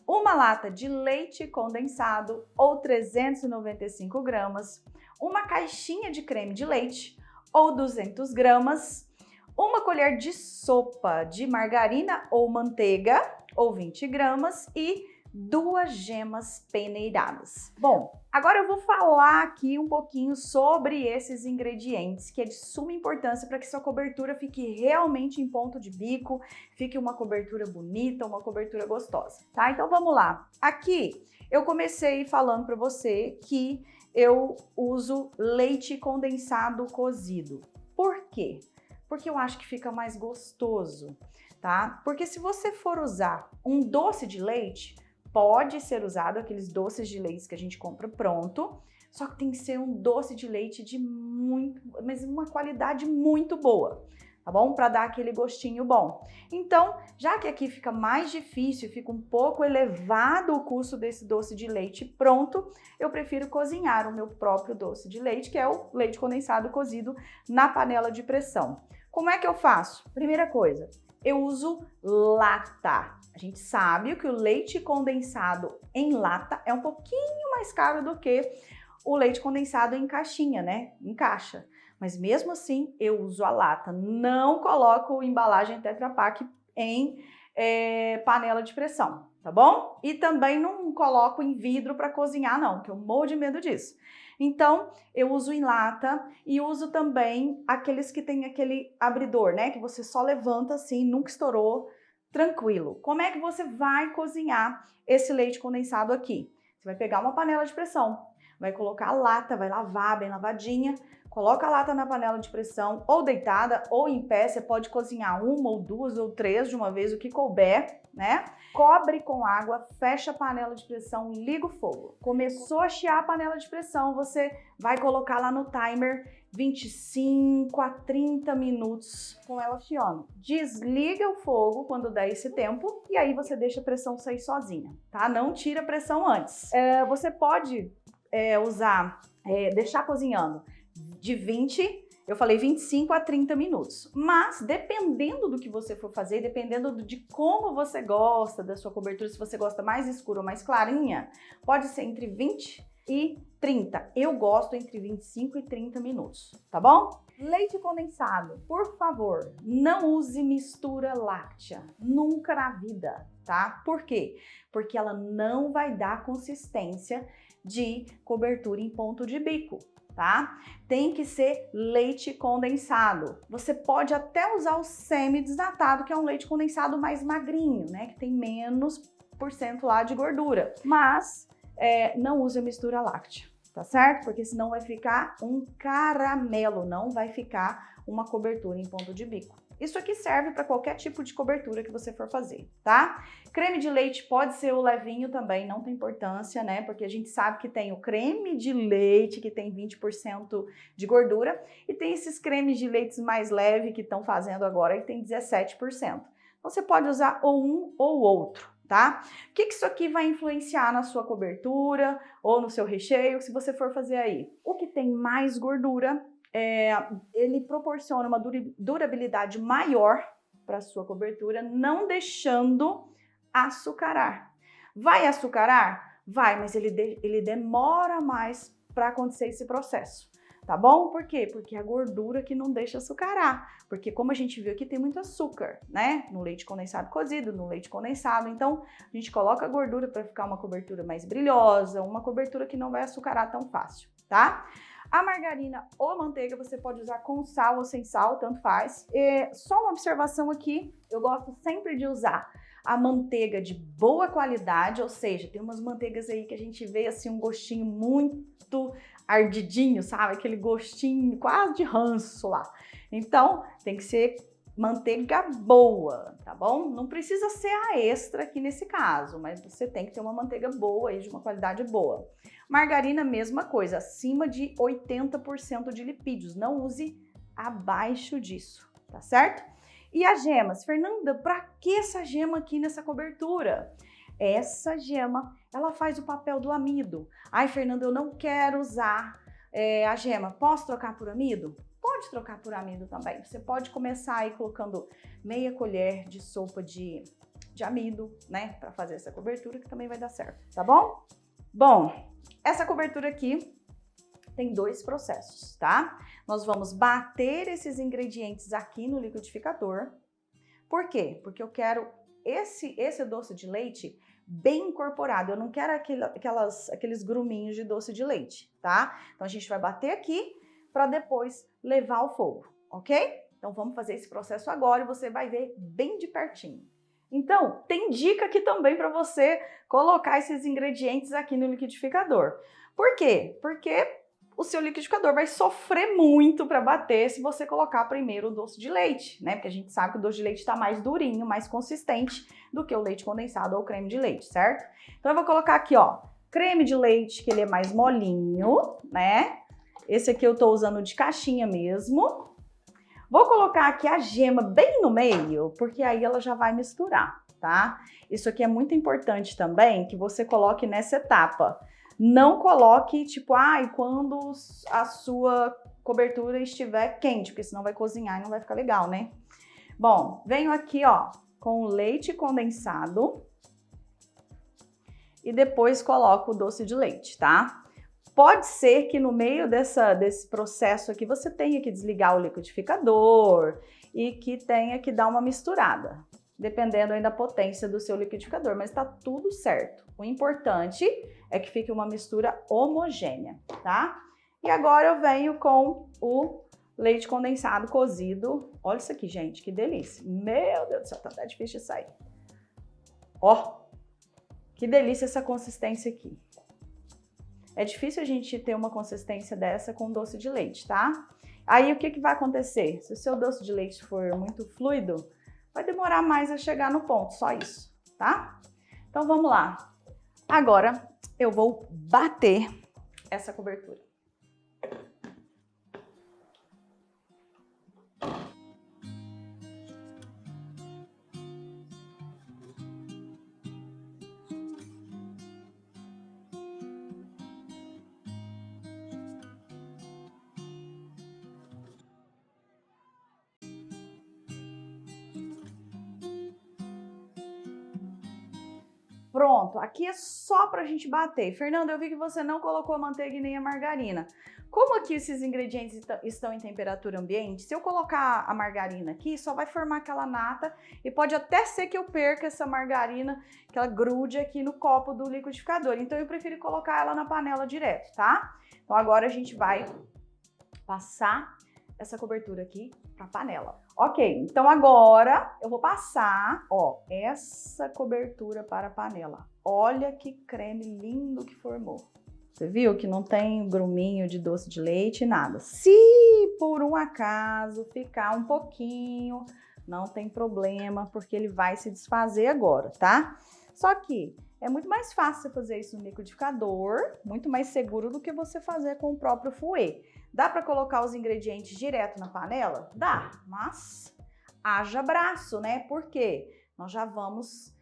uma lata de leite condensado ou 395 gramas, uma caixinha de creme de leite ou 200 gramas, uma colher de sopa de margarina ou manteiga ou 20 gramas e 2 gemas peneiradas. Bom, agora eu vou falar aqui um pouquinho sobre esses ingredientes, que é de suma importância para que sua cobertura fique realmente em ponto de bico, fique uma cobertura bonita, uma cobertura gostosa, tá? Então vamos lá. Aqui eu comecei falando para você que eu uso leite condensado cozido. Por quê? Porque eu acho que fica mais gostoso, tá? Porque se você for usar um doce de leite, pode ser usado aqueles doces de leite que a gente compra pronto, só que tem que ser um doce de leite mas uma qualidade muito boa, tá bom? Para dar aquele gostinho bom. Então, já que aqui fica mais difícil, fica um pouco elevado o custo desse doce de leite pronto, eu prefiro cozinhar o meu próprio doce de leite, que é o leite condensado cozido na panela de pressão. Como é que eu faço? Primeira coisa, eu uso lata. A gente sabe que o leite condensado em lata é um pouquinho mais caro do que o leite condensado em caixinha, né? Em caixa. Mas mesmo assim, eu uso a lata. Não coloco embalagem Tetra Pak em panela de pressão, tá bom? E também não coloco em vidro para cozinhar, não, que eu morro de medo disso. Então, eu uso em lata e uso também aqueles que tem aquele abridor, né? Que você só levanta assim, nunca estourou, tranquilo. Como é que você vai cozinhar esse leite condensado aqui? Você vai pegar uma panela de pressão, vai colocar a lata, vai lavar bem lavadinha, coloca a lata na panela de pressão, ou deitada ou em pé, você pode cozinhar 1 ou 2 ou 3 de uma vez, o que couber, né? Cobre com água, fecha a panela de pressão, liga o fogo. Começou a chiar a panela de pressão, você vai colocar lá no timer 25 a 30 minutos com ela chiando. Desliga o fogo quando der esse tempo e aí você deixa a pressão sair sozinha, tá? Não tira a pressão antes. Você pode deixar cozinhando de 20 Eu falei 25 a 30 minutos, mas dependendo do que você for fazer, dependendo de como você gosta da sua cobertura, se você gosta mais escura ou mais clarinha, pode ser entre 20 e 30. Eu gosto entre 25 e 30 minutos, tá bom? Leite condensado, por favor, não use mistura láctea, nunca na vida, tá? Por quê? Porque ela não vai dar consistência de cobertura em ponto de bico, tá? Tem que ser leite condensado. Você pode até usar o semi-desnatado, que é um leite condensado mais magrinho, né? Que tem menos % lá de gordura. Mas não use a mistura láctea, tá certo? Porque senão vai ficar um caramelo, não vai ficar uma cobertura em ponto de bico. Isso aqui serve para qualquer tipo de cobertura que você for fazer, tá? Creme de leite pode ser o levinho também, não tem importância, né? Porque a gente sabe que tem o creme de leite, que tem 20% de gordura, e tem esses cremes de leite mais leve que estão fazendo agora, que tem 17%. Então, você pode usar ou um ou outro, tá? O que isso aqui vai influenciar na sua cobertura ou no seu recheio, se você for fazer aí? O que tem mais gordura, ele proporciona uma durabilidade maior para a sua cobertura, não deixando açucarar. Vai açucarar? Vai, mas ele demora mais para acontecer esse processo, tá bom? Por quê? Porque é a gordura que não deixa açucarar. Porque como a gente viu aqui, tem muito açúcar, né? No leite condensado cozido, no leite condensado. Então, a gente coloca a gordura para ficar uma cobertura mais brilhosa, uma cobertura que não vai açucarar tão fácil, tá? A margarina ou a manteiga você pode usar com sal ou sem sal, tanto faz. Só uma observação aqui, eu gosto sempre de usar a manteiga de boa qualidade, ou seja, tem umas manteigas aí que a gente vê assim um gostinho muito ardidinho, sabe? Aquele gostinho quase de ranço lá. Então, tem que ser manteiga boa, tá bom? Não precisa ser a extra aqui nesse caso, mas você tem que ter uma manteiga boa aí, de uma qualidade boa. Margarina, mesma coisa, acima de 80% de lipídios, não use abaixo disso, tá certo? E as gemas? Fernanda, pra que essa gema aqui nessa cobertura? Essa gema, ela faz o papel do amido. Ai, Fernanda, eu não quero usar a gema, posso trocar por amido? Pode trocar por amido também. Você pode começar aí colocando meia colher de sopa de amido, né? Pra fazer essa cobertura, que também vai dar certo, tá bom? Bom, essa cobertura aqui tem 2 processos, tá? Nós vamos bater esses ingredientes aqui no liquidificador. Por quê? Porque eu quero esse doce de leite bem incorporado. Eu não quero aqueles gruminhos de doce de leite, tá? Então, a gente vai bater aqui para depois levar ao fogo, ok? Então, vamos fazer esse processo agora e você vai ver bem de pertinho. Então, tem dica aqui também para você colocar esses ingredientes aqui no liquidificador. Por quê? Porque o seu liquidificador vai sofrer muito para bater se você colocar primeiro o doce de leite, né? Porque a gente sabe que o doce de leite está mais durinho, mais consistente do que o leite condensado ou o creme de leite, certo? Então, eu vou colocar aqui, ó, creme de leite, que ele é mais molinho, né? Esse aqui eu tô usando de caixinha mesmo. Vou colocar aqui a gema bem no meio, porque aí ela já vai misturar, tá? Isso aqui é muito importante também, que você coloque nessa etapa. Não coloque, tipo, quando a sua cobertura estiver quente, porque senão vai cozinhar e não vai ficar legal, né? Bom, venho aqui, ó, com o leite condensado e depois coloco o doce de leite, tá? Pode ser que no meio desse processo aqui você tenha que desligar o liquidificador e que tenha que dar uma misturada, dependendo aí da potência do seu liquidificador, mas tá tudo certo. O importante é que fique uma mistura homogênea, tá? E agora eu venho com o leite condensado cozido. Olha isso aqui, gente, que delícia. Meu Deus do céu, tá até difícil de sair. Ó, que delícia essa consistência aqui. É difícil a gente ter uma consistência dessa com doce de leite, tá? Aí o que vai acontecer? Se o seu doce de leite for muito fluido, vai demorar mais a chegar no ponto, só isso, tá? Então vamos lá. Agora eu vou bater essa cobertura. Pronto, aqui é só pra gente bater. Fernanda, eu vi que você não colocou a manteiga e nem a margarina. Como aqui esses ingredientes estão em temperatura ambiente, se eu colocar a margarina aqui, só vai formar aquela nata e pode até ser que eu perca essa margarina, que ela grude aqui no copo do liquidificador. Então eu prefiro colocar ela na panela direto, tá? Então agora a gente vai passar essa cobertura aqui para a panela. Ok, então agora eu vou passar, ó, essa cobertura para a panela. Olha que creme lindo que formou. Você viu que não tem gruminho de doce de leite, nada. Se por um acaso ficar um pouquinho, não tem problema, porque ele vai se desfazer agora, tá? Só que é muito mais fácil você fazer isso no liquidificador, muito mais seguro do que você fazer com o próprio fouet. Dá para colocar os ingredientes direto na panela? Dá, mas haja braço, né? Porque nós já vamos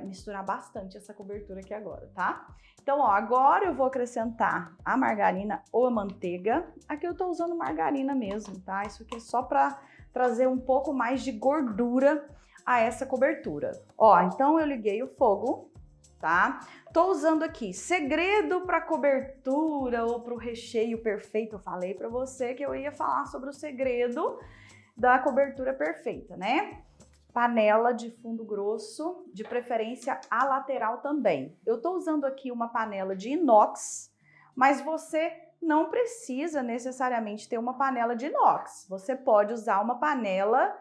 misturar bastante essa cobertura aqui agora, tá? Então, ó, agora eu vou acrescentar a margarina ou a manteiga. Aqui eu tô usando margarina mesmo, tá? Isso aqui é só para trazer um pouco mais de gordura a essa cobertura. Ó, então eu liguei o fogo, tá? Tô usando aqui segredo para cobertura ou para o recheio perfeito. Eu falei para você que eu ia falar sobre o segredo da cobertura perfeita, né? Panela de fundo grosso, de preferência a lateral também. Eu tô usando aqui uma panela de inox, mas você não precisa necessariamente ter uma panela de inox. Você pode usar uma panela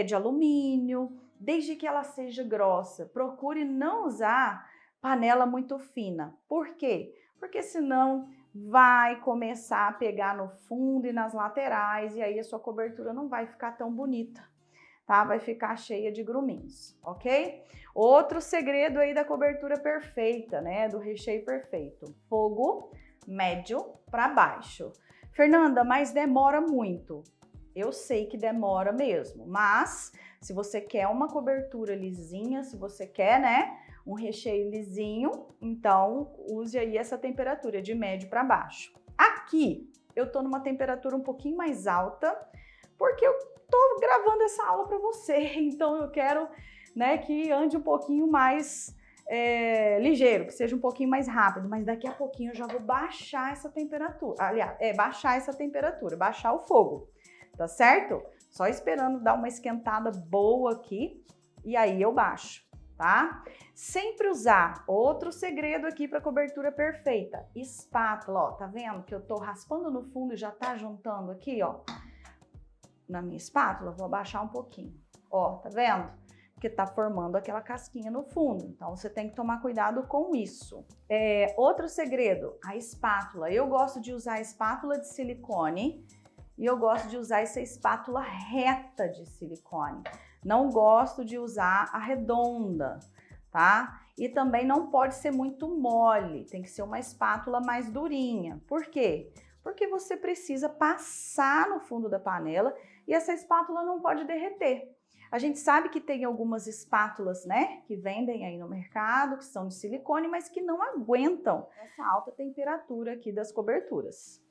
de alumínio, desde que ela seja grossa. Procure não usar panela muito fina. Por quê? Porque senão vai começar a pegar no fundo e nas laterais e aí a sua cobertura não vai ficar tão bonita, tá? Vai ficar cheia de gruminhos, ok? Outro segredo aí da cobertura perfeita, né? Do recheio perfeito. Fogo médio para baixo. Fernanda, mas demora muito. Eu sei que demora mesmo, mas se você quer uma cobertura lisinha, se você quer, né, um recheio lisinho, então use aí essa temperatura de médio para baixo. Aqui eu tô numa temperatura um pouquinho mais alta, porque eu tô gravando essa aula para você, então eu quero, né, que ande um pouquinho mais ligeiro, que seja um pouquinho mais rápido, mas daqui a pouquinho eu já vou baixar essa temperatura, aliás, baixar essa temperatura, baixar o fogo. Tá certo? Só esperando dar uma esquentada boa aqui e aí eu baixo, tá? Sempre usar outro segredo aqui para cobertura perfeita, espátula, ó, tá vendo que eu tô raspando no fundo e já tá juntando aqui, ó, na minha espátula, vou abaixar um pouquinho, ó, tá vendo? Porque tá formando aquela casquinha no fundo, então você tem que tomar cuidado com isso. Outro segredo, a espátula, eu gosto de usar a espátula de silicone. E eu gosto de usar essa espátula reta de silicone. Não gosto de usar a redonda, tá? E também não pode ser muito mole, tem que ser uma espátula mais durinha. Por quê? Porque você precisa passar no fundo da panela e essa espátula não pode derreter. A gente sabe que tem algumas espátulas, né, que vendem aí no mercado, que são de silicone, mas que não aguentam essa alta temperatura aqui das coberturas.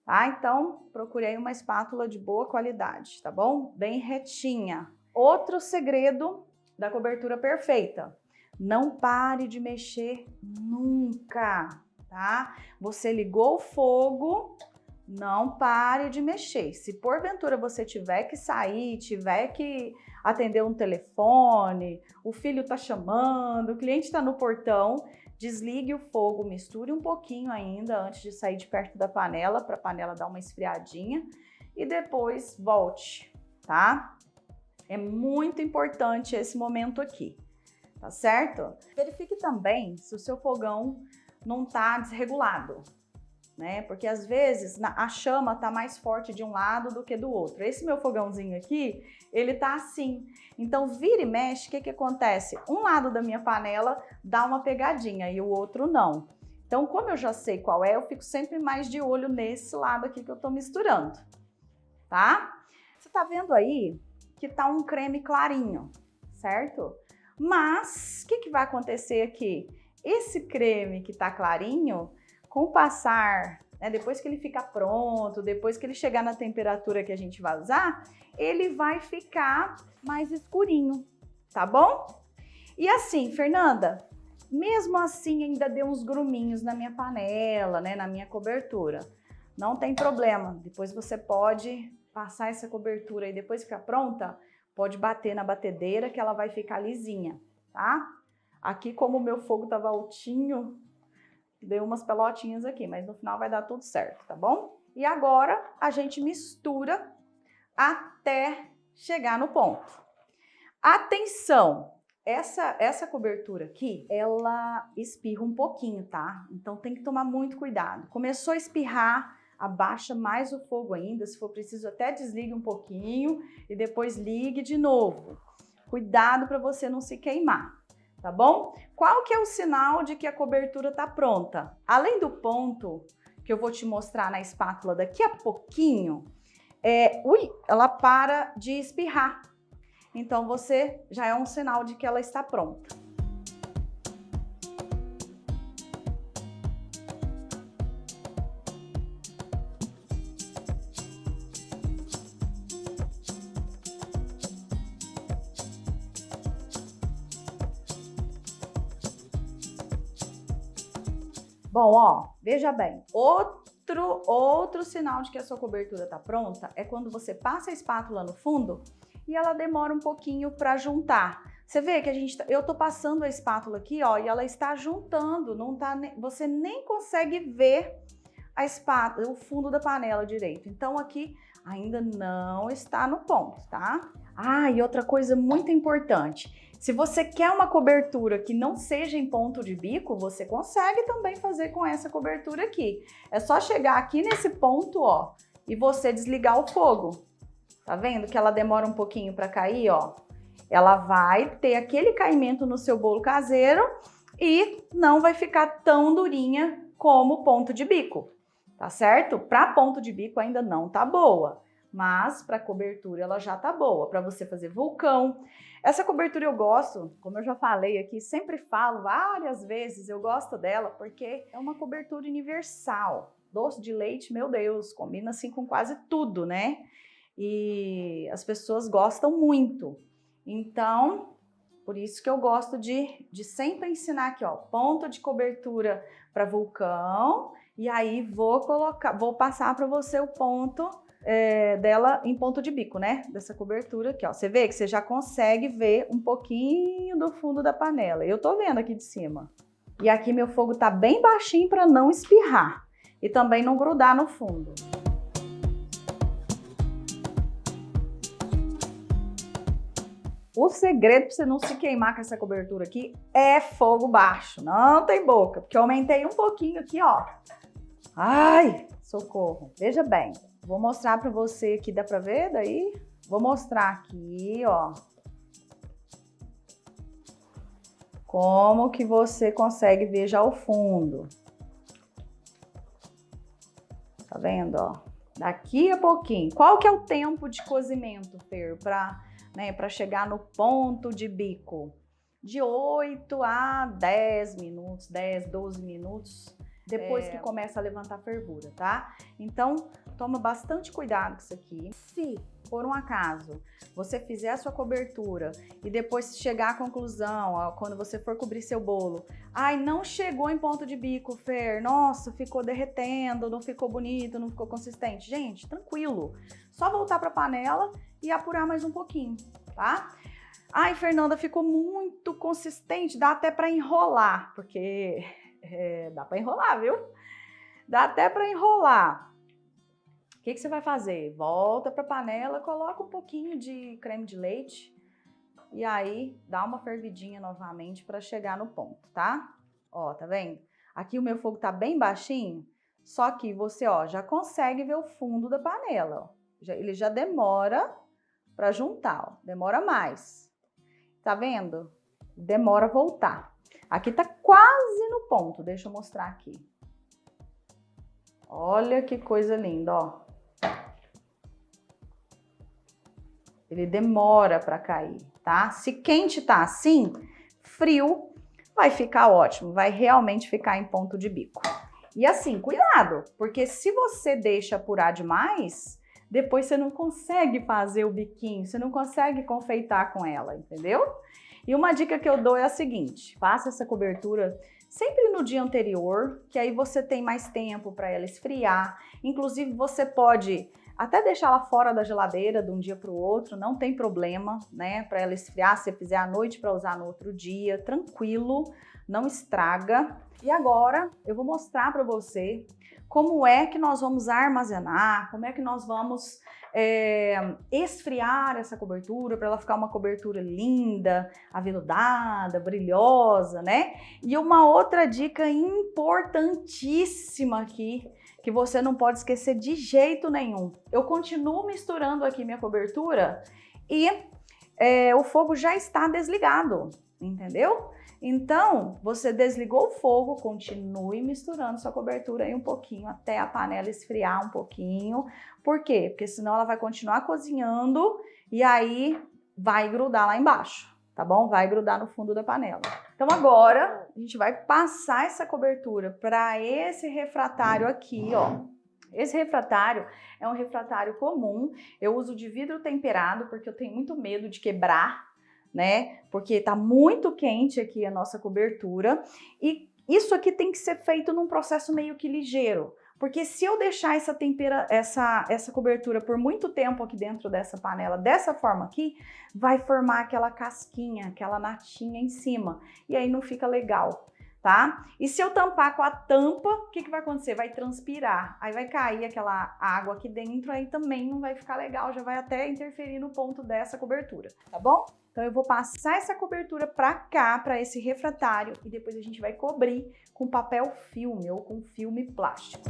Tá? Então, procurei uma espátula de boa qualidade, tá bom? Bem retinha. Outro segredo da cobertura perfeita. Não pare de mexer nunca, tá? Você ligou o fogo, não pare de mexer. Se porventura você tiver que sair, tiver que atender um telefone, o filho tá chamando, o cliente tá no portão, desligue o fogo, misture um pouquinho ainda antes de sair de perto da panela, para a panela dar uma esfriadinha e depois volte, tá? É muito importante esse momento aqui, tá certo? Verifique também se o seu fogão não tá desregulado, né? Porque às vezes a chama tá mais forte de um lado do que do outro. Esse meu fogãozinho aqui, ele tá assim. Então, vira e mexe, o que que acontece? Um lado da minha panela dá uma pegadinha e o outro não. Então, como eu já sei qual é, eu fico sempre mais de olho nesse lado aqui que eu tô misturando, tá? Você tá vendo aí que tá um creme clarinho, certo? Mas, o que que vai acontecer aqui? Esse creme que tá clarinho, com o passar, né, depois que ele ficar pronto, depois que ele chegar na temperatura que a gente vai usar, ele vai ficar mais escurinho, tá bom? E assim, Fernanda, mesmo assim ainda deu uns gruminhos na minha panela, né, na minha cobertura. Não tem problema, depois você pode passar essa cobertura e depois que ficar pronta, pode bater na batedeira que ela vai ficar lisinha, tá? Aqui, como o meu fogo tava altinho, deu umas pelotinhas aqui, mas no final vai dar tudo certo, tá bom? E agora a gente mistura até chegar no ponto. Atenção! Essa cobertura aqui, ela espirra um pouquinho, tá? Então tem que tomar muito cuidado. Começou a espirrar, abaixa mais o fogo ainda, se for preciso até desligue um pouquinho e depois ligue de novo. Cuidado para você não se queimar, tá bom? Qual que é o sinal de que a cobertura tá pronta? Além do ponto que eu vou te mostrar na espátula daqui a pouquinho, ela para de espirrar. Então você já é um sinal de que ela está pronta. Bom, ó, veja bem, outro sinal de que a sua cobertura tá pronta é quando você passa a espátula no fundo e ela demora um pouquinho para juntar. Você vê que eu tô passando a espátula aqui, ó, e ela está juntando, não tá, você nem consegue ver a espátula, o fundo da panela direito. Então aqui ainda não está no ponto, tá? Ah, e outra coisa muito importante. Se você quer uma cobertura que não seja em ponto de bico, você consegue também fazer com essa cobertura aqui. É só chegar aqui nesse ponto, ó, e você desligar o fogo. Tá vendo que ela demora um pouquinho para cair, ó? Ela vai ter aquele caimento no seu bolo caseiro e não vai ficar tão durinha como ponto de bico, tá certo? Para ponto de bico ainda não tá boa, mas para cobertura ela já tá boa, para você fazer vulcão. Essa cobertura eu gosto, como eu já falei aqui, sempre falo várias vezes, eu gosto dela porque é uma cobertura universal. Doce de leite, meu Deus, combina assim com quase tudo, né? E as pessoas gostam muito. Então, por isso que eu gosto de sempre ensinar aqui, ó, ponto de cobertura para vulcão, e aí vou passar para você o ponto dela em ponto de bico, né? Dessa cobertura aqui, ó. Você vê que você já consegue ver um pouquinho do fundo da panela. Eu tô vendo aqui de cima. E aqui meu fogo tá bem baixinho para não espirrar e também não grudar no fundo. O segredo para você não se queimar com essa cobertura aqui é fogo baixo, não tem boca, porque eu aumentei um pouquinho aqui, ó. Ai, socorro. Veja bem, vou mostrar para você aqui, dá para ver daí? Vou mostrar aqui, ó. Como que você consegue ver já o fundo. Tá vendo, ó? Daqui a pouquinho. Qual que é o tempo de cozimento, Fer, para chegar no ponto de bico? De 8 a 10 minutos, 10, 12 minutos, depois que começa a levantar fervura, tá? Então, toma bastante cuidado com isso aqui. Se, por um acaso, você fizer a sua cobertura e depois chegar à conclusão, ó, quando você for cobrir seu bolo, ai, não chegou em ponto de bico, Fer, nossa, ficou derretendo, não ficou bonito, não ficou consistente. Gente, tranquilo, só voltar para a panela e apurar mais um pouquinho, tá? Ai, Fernanda, ficou muito consistente, dá até para enrolar, porque dá para enrolar, viu? Dá até para enrolar. O que você vai fazer? Volta para a panela, coloca um pouquinho de creme de leite e aí dá uma fervidinha novamente para chegar no ponto, tá? Ó, tá vendo? Aqui o meu fogo tá bem baixinho, só que você, ó, já consegue ver o fundo da panela, ó. Ele já demora para juntar, ó, demora mais. Tá vendo? Demora a voltar. Aqui tá quase no ponto, deixa eu mostrar aqui. Olha que coisa linda, ó. Ele demora para cair, tá? Se quente tá assim, frio, vai ficar ótimo, vai realmente ficar em ponto de bico. E assim, cuidado, porque se você deixa apurar demais, depois você não consegue fazer o biquinho, você não consegue confeitar com ela, entendeu? E uma dica que eu dou é a seguinte: faça essa cobertura sempre no dia anterior, que aí você tem mais tempo para ela esfriar. Inclusive, você pode até deixar ela fora da geladeira de um dia para o outro, não tem problema, né? Para ela esfriar, se você fizer à noite para usar no outro dia, tranquilo, não estraga. E agora eu vou mostrar para você como é que nós vamos armazenar, como é que nós vamos esfriar essa cobertura para ela ficar uma cobertura linda, aveludada, brilhosa, né? E uma outra dica importantíssima aqui, que você não pode esquecer de jeito nenhum. Eu continuo misturando aqui minha cobertura e o fogo já está desligado, entendeu? Então, você desligou o fogo, continue misturando sua cobertura aí um pouquinho, até a panela esfriar um pouquinho. Por quê? Porque senão ela vai continuar cozinhando e aí vai grudar lá embaixo, tá bom? Vai grudar no fundo da panela. Então agora, a gente vai passar essa cobertura para esse refratário aqui, ó. Esse refratário é um refratário comum, eu uso de vidro temperado porque eu tenho muito medo de quebrar, né? Porque tá muito quente aqui a nossa cobertura e isso aqui tem que ser feito num processo meio que ligeiro, porque se eu deixar essa cobertura por muito tempo aqui dentro dessa panela, dessa forma aqui, vai formar aquela casquinha, aquela natinha em cima e aí não fica legal, tá? E se eu tampar com a tampa, o que vai acontecer? Vai transpirar, aí vai cair aquela água aqui dentro, aí também não vai ficar legal, já vai até interferir no ponto dessa cobertura, tá bom? Então eu vou passar essa cobertura para cá, para esse refratário, e depois a gente vai cobrir com papel filme ou com filme plástico.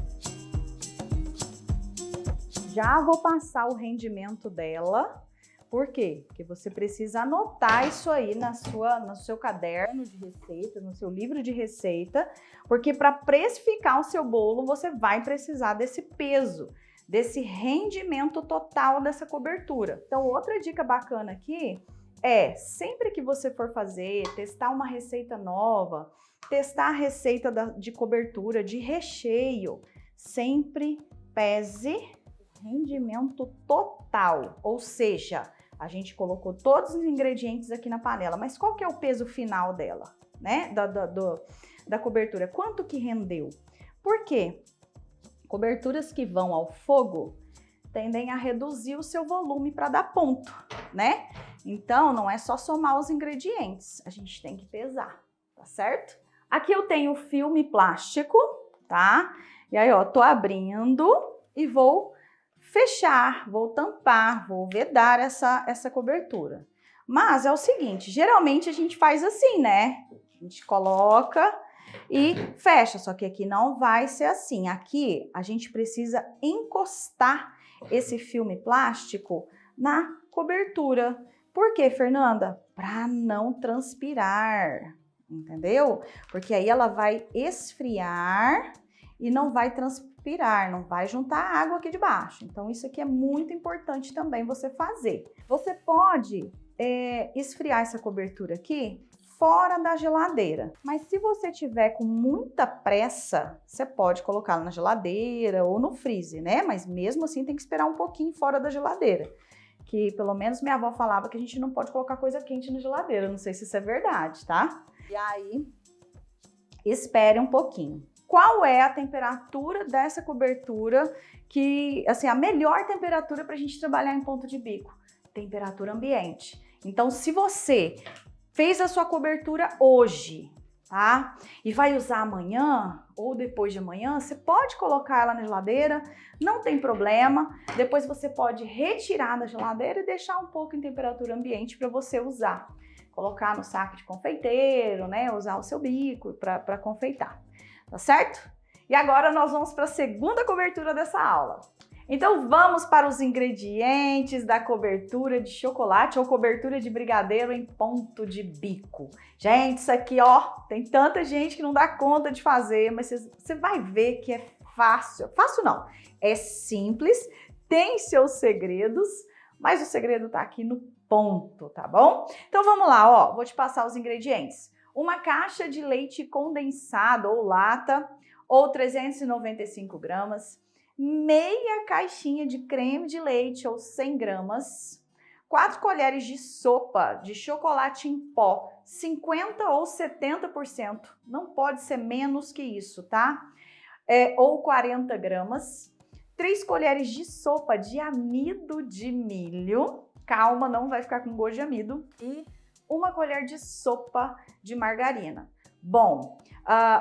Já vou passar o rendimento dela. Por quê? Porque você precisa anotar isso aí no seu caderno de receita, no seu livro de receita, porque para precificar o seu bolo, você vai precisar desse peso, desse rendimento total dessa cobertura. Então, outra dica bacana aqui sempre que você for testar uma receita nova, testar a receita de cobertura, de recheio, sempre pese o rendimento total, ou seja, a gente colocou todos os ingredientes aqui na panela, mas qual que é o peso final dela, né? Da cobertura, quanto que rendeu? Por quê? Coberturas que vão ao fogo tendem a reduzir o seu volume para dar ponto, né? Então, não é só somar os ingredientes, a gente tem que pesar, tá certo? Aqui eu tenho o filme plástico, tá? E aí, ó, tô abrindo e vou fechar, vou tampar, vou vedar essa cobertura. Mas é o seguinte, geralmente a gente faz assim, né? A gente coloca e fecha, só que aqui não vai ser assim. Aqui a gente precisa encostar esse filme plástico na cobertura. Por quê, Fernanda? Para não transpirar, entendeu? Porque aí ela vai esfriar e não vai transpirar, não vai juntar água aqui debaixo. Então, isso aqui é muito importante também você fazer. Você pode esfriar essa cobertura aqui fora da geladeira. Mas se você tiver com muita pressa, você pode colocá-la na geladeira ou no freezer, né? Mas mesmo assim tem que esperar um pouquinho fora da geladeira. Que pelo menos minha avó falava que a gente não pode colocar coisa quente na geladeira. Não sei se isso é verdade, tá? E aí, espere um pouquinho. Qual é a temperatura dessa cobertura que, assim, a melhor temperatura para a gente trabalhar em ponto de bico? Temperatura ambiente. Então, se você fez a sua cobertura hoje, tá? E vai usar amanhã ou depois de amanhã, você pode colocar ela na geladeira, não tem problema. Depois você pode retirar da geladeira e deixar um pouco em temperatura ambiente para você usar. Colocar no saco de confeiteiro, né? Usar o seu bico para confeitar, tá certo? E agora nós vamos para a segunda cobertura dessa aula. Então vamos para os ingredientes da cobertura de chocolate ou cobertura de brigadeiro em ponto de bico. Gente, isso aqui, ó, tem tanta gente que não dá conta de fazer, mas você vai ver que é fácil. Fácil não, é simples, tem seus segredos, mas o segredo tá aqui no ponto, tá bom? Então vamos lá, ó, vou te passar os ingredientes. Uma caixa de leite condensado ou lata, ou 395 gramas. meia caixinha de creme de leite ou 100 gramas, 4 colheres de sopa de chocolate em pó, 50% ou 70%, não pode ser menos que isso, tá? Ou 40 gramas, 3 colheres de sopa de amido de milho, calma, não vai ficar com gosto de amido, e 1 colher de sopa de margarina. Bom,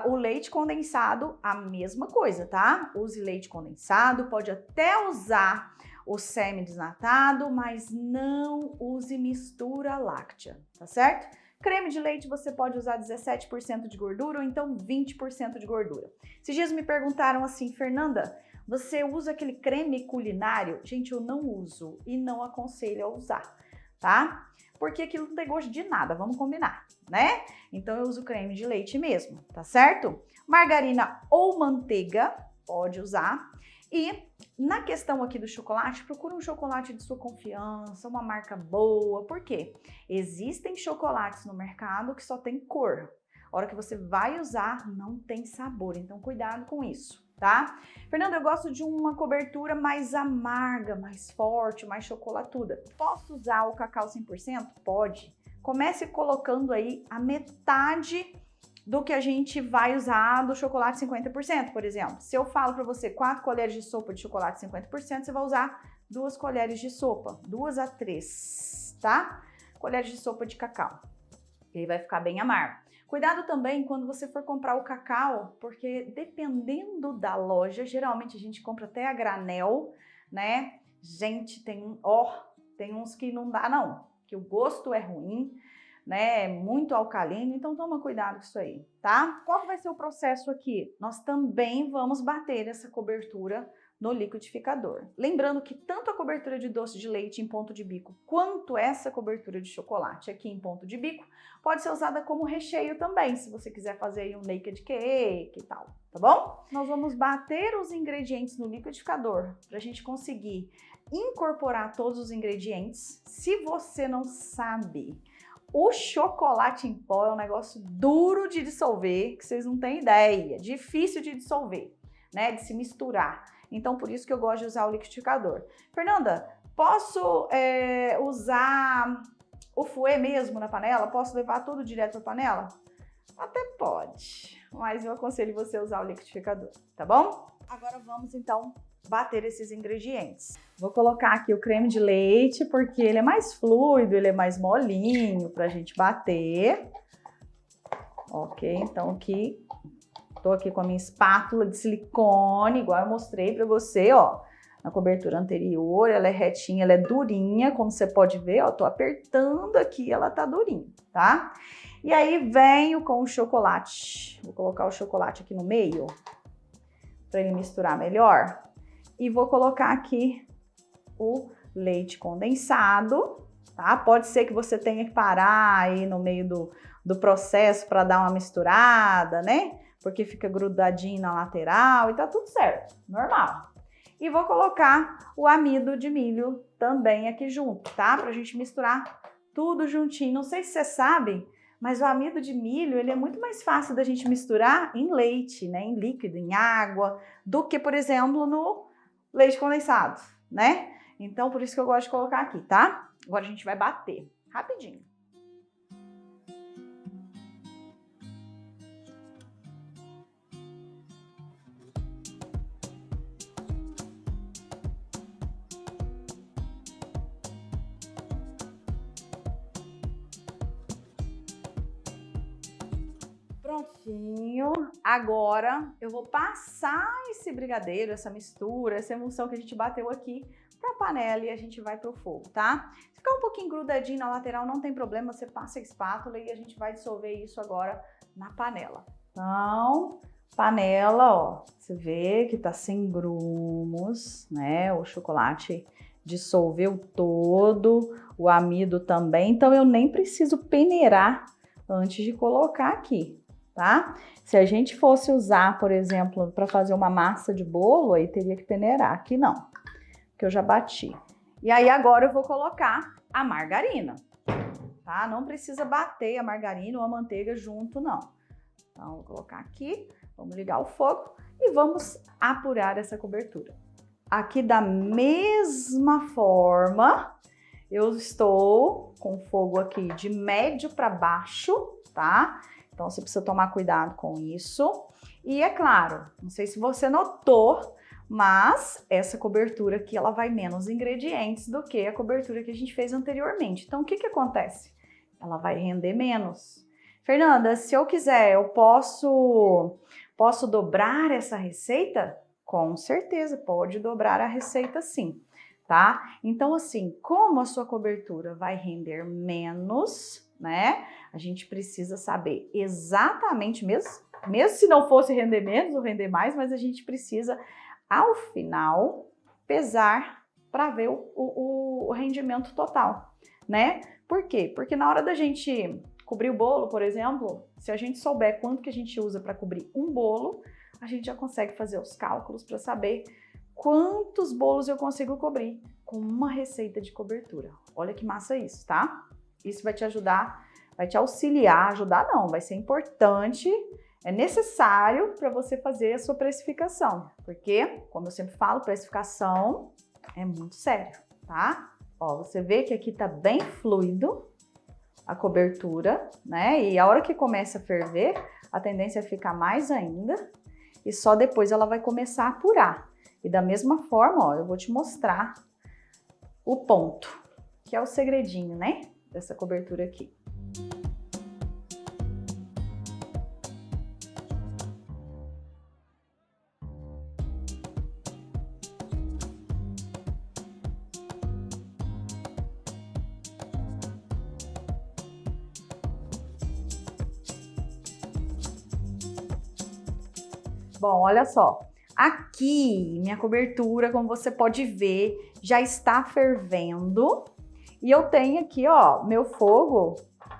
o leite condensado, a mesma coisa, tá? Use leite condensado, pode até usar o semi-desnatado, mas não use mistura láctea, tá certo? Creme de leite você pode usar 17% de gordura ou então 20% de gordura. Esses dias me perguntaram assim, Fernanda, você usa aquele creme culinário? Gente, eu não uso e não aconselho a usar, tá? Porque aquilo não tem gosto de nada, vamos combinar, né? Então eu uso creme de leite mesmo, tá certo? Margarina ou manteiga, pode usar. E na questão aqui do chocolate, procura um chocolate de sua confiança, uma marca boa. Por quê? Existem chocolates no mercado que só tem cor. A hora que você vai usar, não tem sabor. Então, cuidado com isso, tá? Fernanda, eu gosto de uma cobertura mais amarga, mais forte, mais chocolatuda. Posso usar o cacau 100%? Pode. Comece colocando aí a metade do que a gente vai usar do chocolate 50%, por exemplo. Se eu falo para você 4 colheres de sopa de chocolate 50%, você vai usar 2 colheres de sopa, 2 a 3, tá? Colheres de sopa de cacau. E aí vai ficar bem amargo. Cuidado também quando você for comprar o cacau, porque dependendo da loja, geralmente a gente compra até a granel, né? Gente, tem uns que não dá não, que o gosto é ruim, né, muito alcalino, então toma cuidado com isso aí, tá? Qual que vai ser o processo aqui? Nós também vamos bater essa cobertura no liquidificador. Lembrando que tanto a cobertura de doce de leite em ponto de bico, quanto essa cobertura de chocolate aqui em ponto de bico, pode ser usada como recheio também, se você quiser fazer aí um naked cake e tal, tá bom? Nós vamos bater os ingredientes no liquidificador pra gente conseguir incorporar todos os ingredientes. Se você não sabe, o chocolate em pó é um negócio duro de dissolver, que vocês não têm ideia, difícil de dissolver, né, de se misturar. Então, por isso que eu gosto de usar o liquidificador. Fernanda, posso usar o fouet mesmo na panela? Posso levar tudo direto para a panela? Até pode, mas eu aconselho você a usar o liquidificador, tá bom? Agora vamos, então, bater esses ingredientes. Vou colocar aqui o creme de leite, porque ele é mais fluido, ele é mais molinho pra gente bater. Ok, então aqui, tô aqui com a minha espátula de silicone, igual eu mostrei pra você, ó. Na cobertura anterior, ela é retinha, ela é durinha, como você pode ver, ó, tô apertando aqui, ela tá durinha, tá? E aí venho com o chocolate. Vou colocar o chocolate aqui no meio, pra ele misturar melhor. E vou colocar aqui o leite condensado, tá? Pode ser que você tenha que parar aí no meio do processo para dar uma misturada, né? Porque fica grudadinho na lateral e tá tudo certo, normal. E vou colocar o amido de milho também aqui junto, tá? Pra gente misturar tudo juntinho. Não sei se você sabe, mas o amido de milho, ele é muito mais fácil da gente misturar em leite, né? Em líquido, em água, do que, por exemplo, no leite condensado, né? Então, por isso que eu gosto de colocar aqui, tá? Agora a gente vai bater rapidinho. Prontinho. Agora eu vou passar esse brigadeiro, essa mistura, essa emulsão que a gente bateu aqui pra panela e a gente vai pro fogo, tá? Se ficar um pouquinho grudadinho na lateral, não tem problema, você passa a espátula e a gente vai dissolver isso agora na panela. Então, panela, ó, você vê que tá sem grumos, né? O chocolate dissolveu todo, o amido também, então eu nem preciso peneirar antes de colocar aqui, tá? Se a gente fosse usar, por exemplo, para fazer uma massa de bolo, aí teria que peneirar. Aqui não, porque eu já bati. E aí agora eu vou colocar a margarina, tá? Não precisa bater a margarina ou a manteiga junto, não. Então, vou colocar aqui, vamos ligar o fogo e vamos apurar essa cobertura. Aqui da mesma forma, eu estou com fogo aqui de médio para baixo, tá? Então você precisa tomar cuidado com isso. E é claro, não sei se você notou, mas essa cobertura aqui ela vai menos ingredientes do que a cobertura que a gente fez anteriormente. Então o que acontece? Ela vai render menos. Fernanda, se eu quiser, eu posso dobrar essa receita? Com certeza, pode dobrar a receita sim, tá? Então assim, como a sua cobertura vai render menos, né? A gente precisa saber exatamente, mesmo se não fosse render menos ou render mais, mas a gente precisa, ao final, pesar para ver o rendimento total, né? Por quê? Porque na hora da gente cobrir o bolo, por exemplo, se a gente souber quanto que a gente usa para cobrir um bolo, a gente já consegue fazer os cálculos para saber quantos bolos eu consigo cobrir com uma receita de cobertura. Olha que massa isso, tá? Isso vai te ajudar, vai te auxiliar, ajudar não, vai ser importante, é necessário para você fazer a sua precificação, porque, como eu sempre falo, precificação é muito sério, tá? Ó, você vê que aqui tá bem fluido a cobertura, né? E a hora que começa a ferver, a tendência é ficar mais ainda e só depois ela vai começar a apurar. E da mesma forma, ó, eu vou te mostrar o ponto, que é o segredinho, né? Dessa cobertura aqui. Bom, olha só, aqui minha cobertura, como você pode ver, já está fervendo e eu tenho aqui, ó, meu fogo,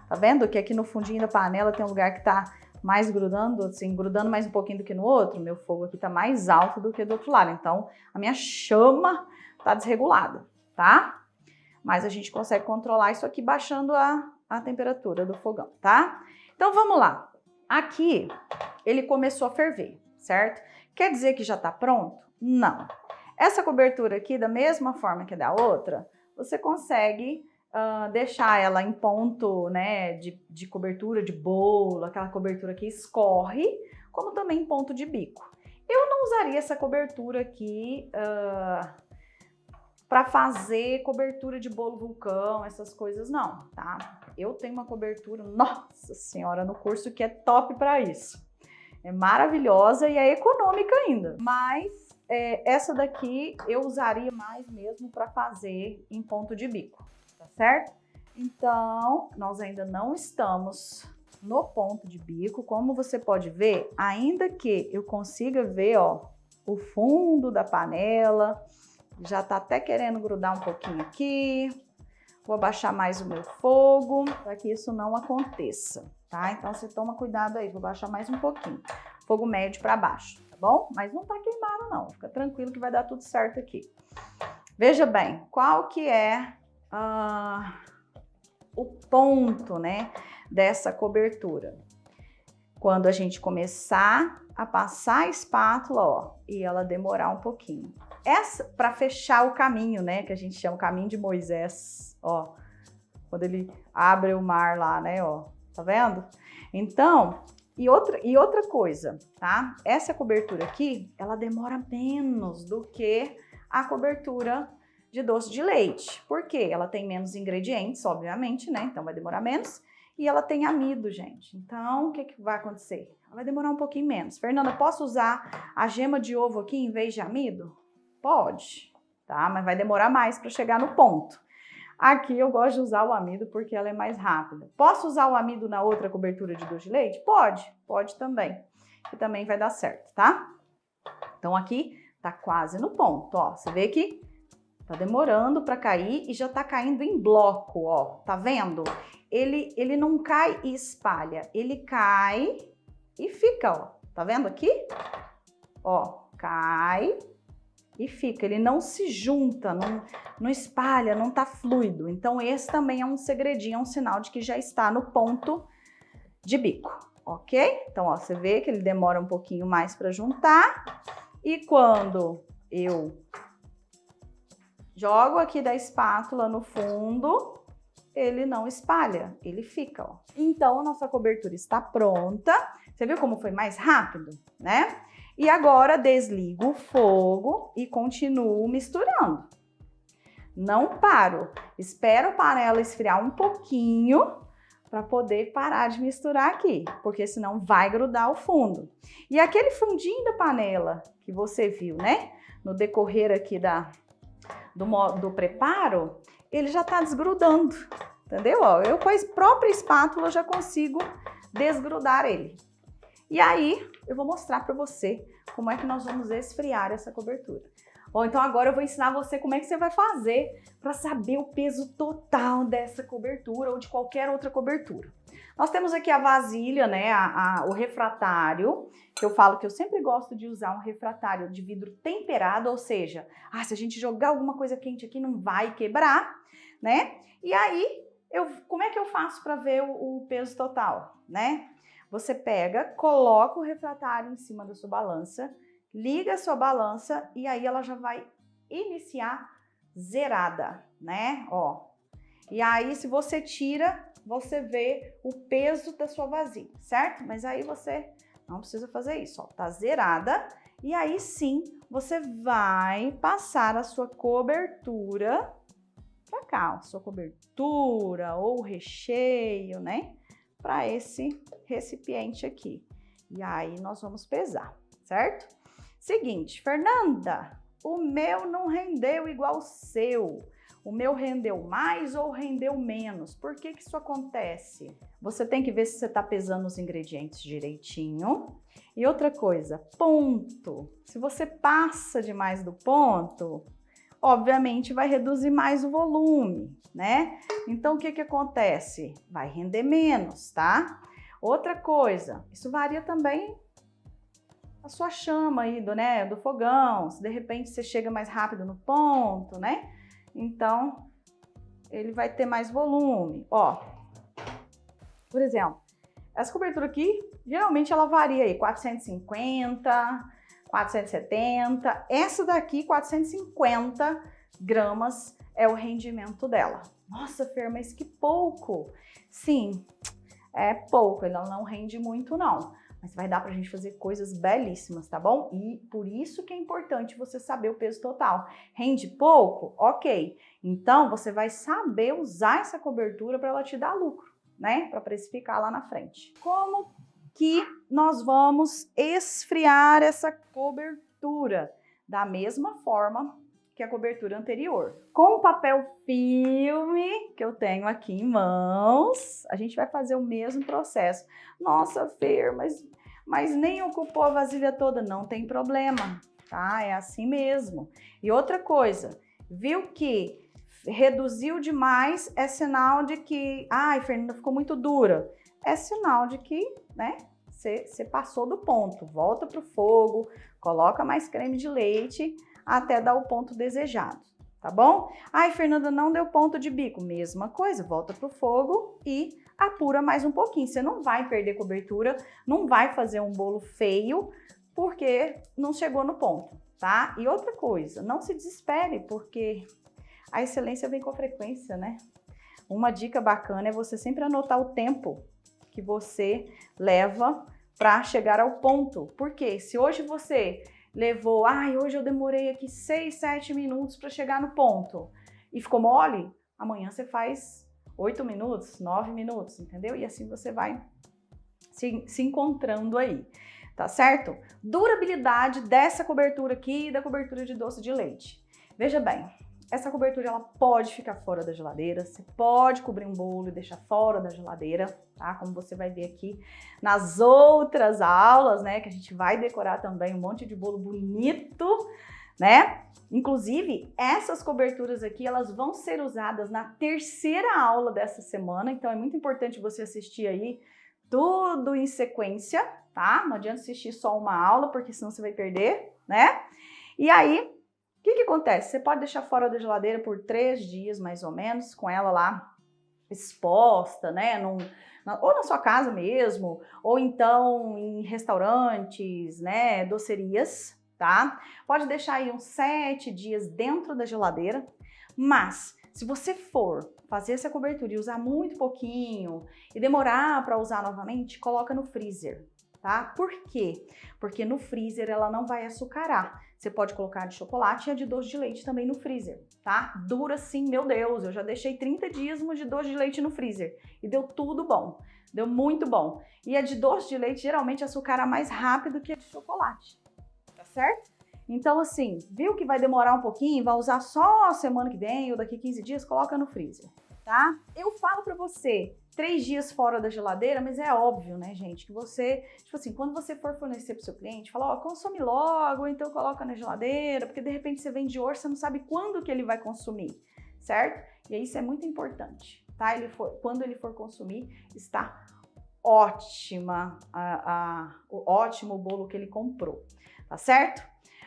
tá vendo que aqui no fundinho da panela tem um lugar que tá mais grudando, assim, grudando mais um pouquinho do que no outro, meu fogo aqui tá mais alto do que do outro lado, então a minha chama tá desregulada, tá? Mas a gente consegue controlar isso aqui baixando a temperatura do fogão, tá? Então vamos lá, aqui ele começou a ferver. Certo? Quer dizer que já tá pronto? Não. Essa cobertura aqui, da mesma forma que da outra, você consegue deixar ela em ponto, né, de cobertura de bolo, aquela cobertura que escorre, como também em ponto de bico. Eu não usaria essa cobertura aqui para fazer cobertura de bolo vulcão, essas coisas não, tá? Eu tenho uma cobertura, nossa senhora, no curso que é top para isso. É maravilhosa e é econômica ainda, mas essa daqui eu usaria mais mesmo para fazer em ponto de bico, tá certo? Então, nós ainda não estamos no ponto de bico, como você pode ver, ainda que eu consiga ver, ó, o fundo da panela, já tá até querendo grudar um pouquinho aqui. Vou abaixar mais o meu fogo para que isso não aconteça, tá? Então você toma cuidado aí, vou baixar mais um pouquinho. Fogo médio para baixo, tá bom? Mas não tá queimado não, fica tranquilo que vai dar tudo certo aqui. Veja bem, qual que é o ponto, né, dessa cobertura? Quando a gente começar a passar a espátula, ó, e ela demorar um pouquinho. Essa para fechar o caminho, né, que a gente chama o caminho de Moisés, ó. Quando ele abre o mar lá, né, ó. Tá vendo? Então, e outra coisa, tá? Essa cobertura aqui, ela demora menos do que a cobertura de doce de leite. Por quê? Ela tem menos ingredientes, obviamente, né? Então vai demorar menos. E ela tem amido, gente. Então, o que vai acontecer? Ela vai demorar um pouquinho menos. Fernanda, posso usar a gema de ovo aqui em vez de amido? Pode, tá? Mas vai demorar mais para chegar no ponto. Aqui eu gosto de usar o amido porque ela é mais rápida. Posso usar o amido na outra cobertura de doce de leite? Pode, pode também. E também vai dar certo, tá? Então aqui tá quase no ponto, ó. Você vê que tá demorando para cair e já tá caindo em bloco, ó. Tá vendo? Ele não cai e espalha, ele cai e fica, ó. Tá vendo aqui? Ó, cai e fica, ele não se junta, não espalha, não tá fluido. Então esse também é um segredinho, é um sinal de que já está no ponto de bico, ok? Então, ó, você vê que ele demora um pouquinho mais para juntar. E quando eu jogo aqui da espátula no fundo, ele não espalha, ele fica, ó. Então, a nossa cobertura está pronta. Você viu como foi mais rápido, né? E agora desligo o fogo e continuo misturando. Não paro. Espero a panela esfriar um pouquinho para poder parar de misturar aqui, porque senão vai grudar o fundo. E aquele fundinho da panela que você viu, né? No decorrer aqui do preparo, ele já tá desgrudando, entendeu? Ó, eu com a própria espátula já consigo desgrudar ele. E aí, eu vou mostrar para você como é que nós vamos esfriar essa cobertura. Bom, então agora eu vou ensinar você como é que você vai fazer para saber o peso total dessa cobertura ou de qualquer outra cobertura. Nós temos aqui a vasilha, né, o refratário, que eu falo que eu sempre gosto de usar um refratário de vidro temperado, ou seja, se a gente jogar alguma coisa quente aqui não vai quebrar, né? E aí, como é que eu faço para ver o peso total, né? Você pega, coloca o refratário em cima da sua balança, liga a sua balança e aí ela já vai iniciar zerada, né? Ó. E aí, se você tira, você vê o peso da sua vasilha, certo? Mas aí você não precisa fazer isso, ó. Tá zerada. E aí sim, você vai passar a sua cobertura pra cá, ó. Sua cobertura ou recheio, né? Para esse recipiente aqui. E aí nós vamos pesar, certo? Seguinte, Fernanda, o meu não rendeu igual o seu. O meu rendeu mais ou rendeu menos? Por que isso acontece? Você tem que ver se você está pesando os ingredientes direitinho. E outra coisa, ponto. Se você passa demais do ponto, obviamente vai reduzir mais o volume, né? Então, o que acontece? Vai render menos, tá? Outra coisa, isso varia também a sua chama aí do fogão. Se de repente você chega mais rápido no ponto, né? Então, ele vai ter mais volume. Ó, por exemplo, essa cobertura aqui, geralmente ela varia aí, 450, 470. Essa daqui, 450 gramas é o rendimento dela. Nossa, Fer, mas que pouco. Sim, é pouco, ela não rende muito não. Mas vai dar pra gente fazer coisas belíssimas, tá bom? E por isso que é importante você saber o peso total. Rende pouco? Ok. Então, você vai saber usar essa cobertura para ela te dar lucro, né? Para precificar lá na frente. Como que nós vamos esfriar essa cobertura? Da mesma forma que a cobertura anterior. Com o papel filme que eu tenho aqui em mãos, a gente vai fazer o mesmo processo. Nossa, Fer, mas nem ocupou a vasilha toda. Não tem problema, tá? É assim mesmo. E outra coisa, viu que reduziu demais, é sinal de que, Fernanda, ficou muito dura. É sinal de que, né, você passou do ponto. Volta pro fogo, coloca mais creme de leite até dar o ponto desejado, tá bom? Fernanda, não deu ponto de bico. Mesma coisa, volta pro fogo e apura mais um pouquinho. Você não vai perder cobertura, não vai fazer um bolo feio porque não chegou no ponto, tá? E outra coisa, não se desespere, porque a excelência vem com frequência, né? Uma dica bacana é você sempre anotar o tempo que você leva para chegar ao ponto. Porque se hoje você levou, hoje eu demorei aqui 6, 7 minutos para chegar no ponto e ficou mole, amanhã você faz 8 minutos, 9 minutos, entendeu? E assim você vai se encontrando aí, tá certo? Durabilidade dessa cobertura aqui e da cobertura de doce de leite. Veja bem, essa cobertura ela pode ficar fora da geladeira, você pode cobrir um bolo e deixar fora da geladeira, tá? Como você vai ver aqui nas outras aulas, né? Que a gente vai decorar também um monte de bolo bonito, né? Inclusive, essas coberturas aqui, elas vão ser usadas na terceira aula dessa semana, então é muito importante você assistir aí tudo em sequência, tá? Não adianta assistir só uma aula, porque senão você vai perder, né? E aí, o que acontece? Você pode deixar fora da geladeira por 3 dias, mais ou menos, com ela lá exposta, né? Ou na sua casa mesmo, ou então em restaurantes, né? Docerias, tá? Pode deixar aí uns 7 dias dentro da geladeira, mas se você for fazer essa cobertura e usar muito pouquinho e demorar para usar novamente, coloca no freezer, tá? Por quê? Porque no freezer ela não vai açucarar. Você pode colocar de chocolate e a de doce de leite também no freezer, tá? Dura sim, meu Deus, eu já deixei 30 dias uma de doce de leite no freezer e deu tudo bom, deu muito bom. E a de doce de leite geralmente açucara mais rápido que a de chocolate, tá certo? Então assim, viu que vai demorar um pouquinho, vai usar só a semana que vem ou daqui 15 dias, coloca no freezer, tá? Eu falo pra você, 3 dias fora da geladeira, mas é óbvio, né, gente, que você, tipo assim, quando você for fornecer pro seu cliente, fala, ó, consome logo, ou então coloca na geladeira, porque de repente você vende hoje, você não sabe quando que ele vai consumir, certo? E aí isso é muito importante, tá? Quando ele for consumir, está ótimo o bolo que ele comprou, tá certo?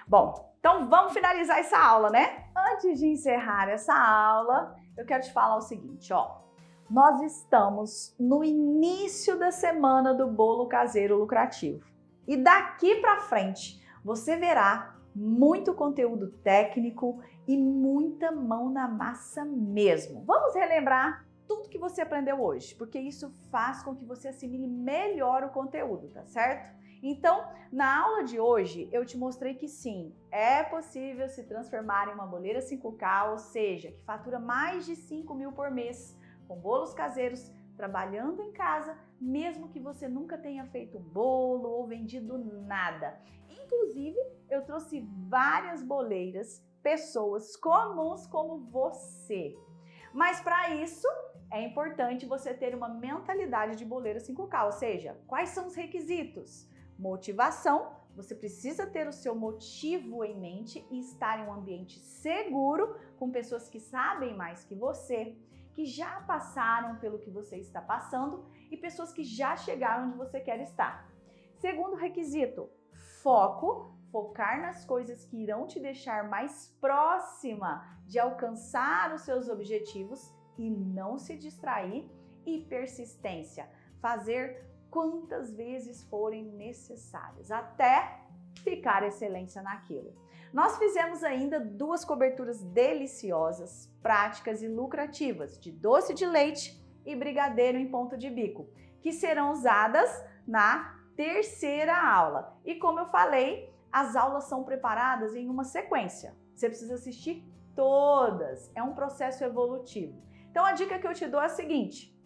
Bom, então vamos finalizar essa aula, né? Antes de encerrar essa aula, eu quero te falar o seguinte, ó. Nós estamos no início da semana do bolo caseiro lucrativo. E daqui para frente, você verá muito conteúdo técnico e muita mão na massa mesmo. Vamos relembrar tudo que você aprendeu hoje, porque isso faz com que você assimile melhor o conteúdo, tá certo? Então, na aula de hoje, eu te mostrei que sim, é possível se transformar em uma boleira 5K, ou seja, que fatura mais de 5 mil por mês, com bolos caseiros, trabalhando em casa, mesmo que você nunca tenha feito bolo ou vendido nada. Inclusive, eu trouxe várias boleiras, pessoas comuns como você. Mas para isso, é importante você ter uma mentalidade de boleira 5K, ou seja, quais são os requisitos? Motivação, você precisa ter o seu motivo em mente e estar em um ambiente seguro, com pessoas que sabem mais que você, que já passaram pelo que você está passando e pessoas que já chegaram onde você quer estar. Segundo requisito, focar nas coisas que irão te deixar mais próxima de alcançar os seus objetivos e não se distrair. E persistência, fazer quantas vezes forem necessárias, até ficar excelência naquilo. Nós fizemos ainda 2 coberturas deliciosas, práticas e lucrativas, de doce de leite e brigadeiro em ponto de bico, que serão usadas na 3ª aula. E como eu falei, as aulas são preparadas em uma sequência. Você precisa assistir todas, é um processo evolutivo. Então a dica que eu te dou é a seguinte: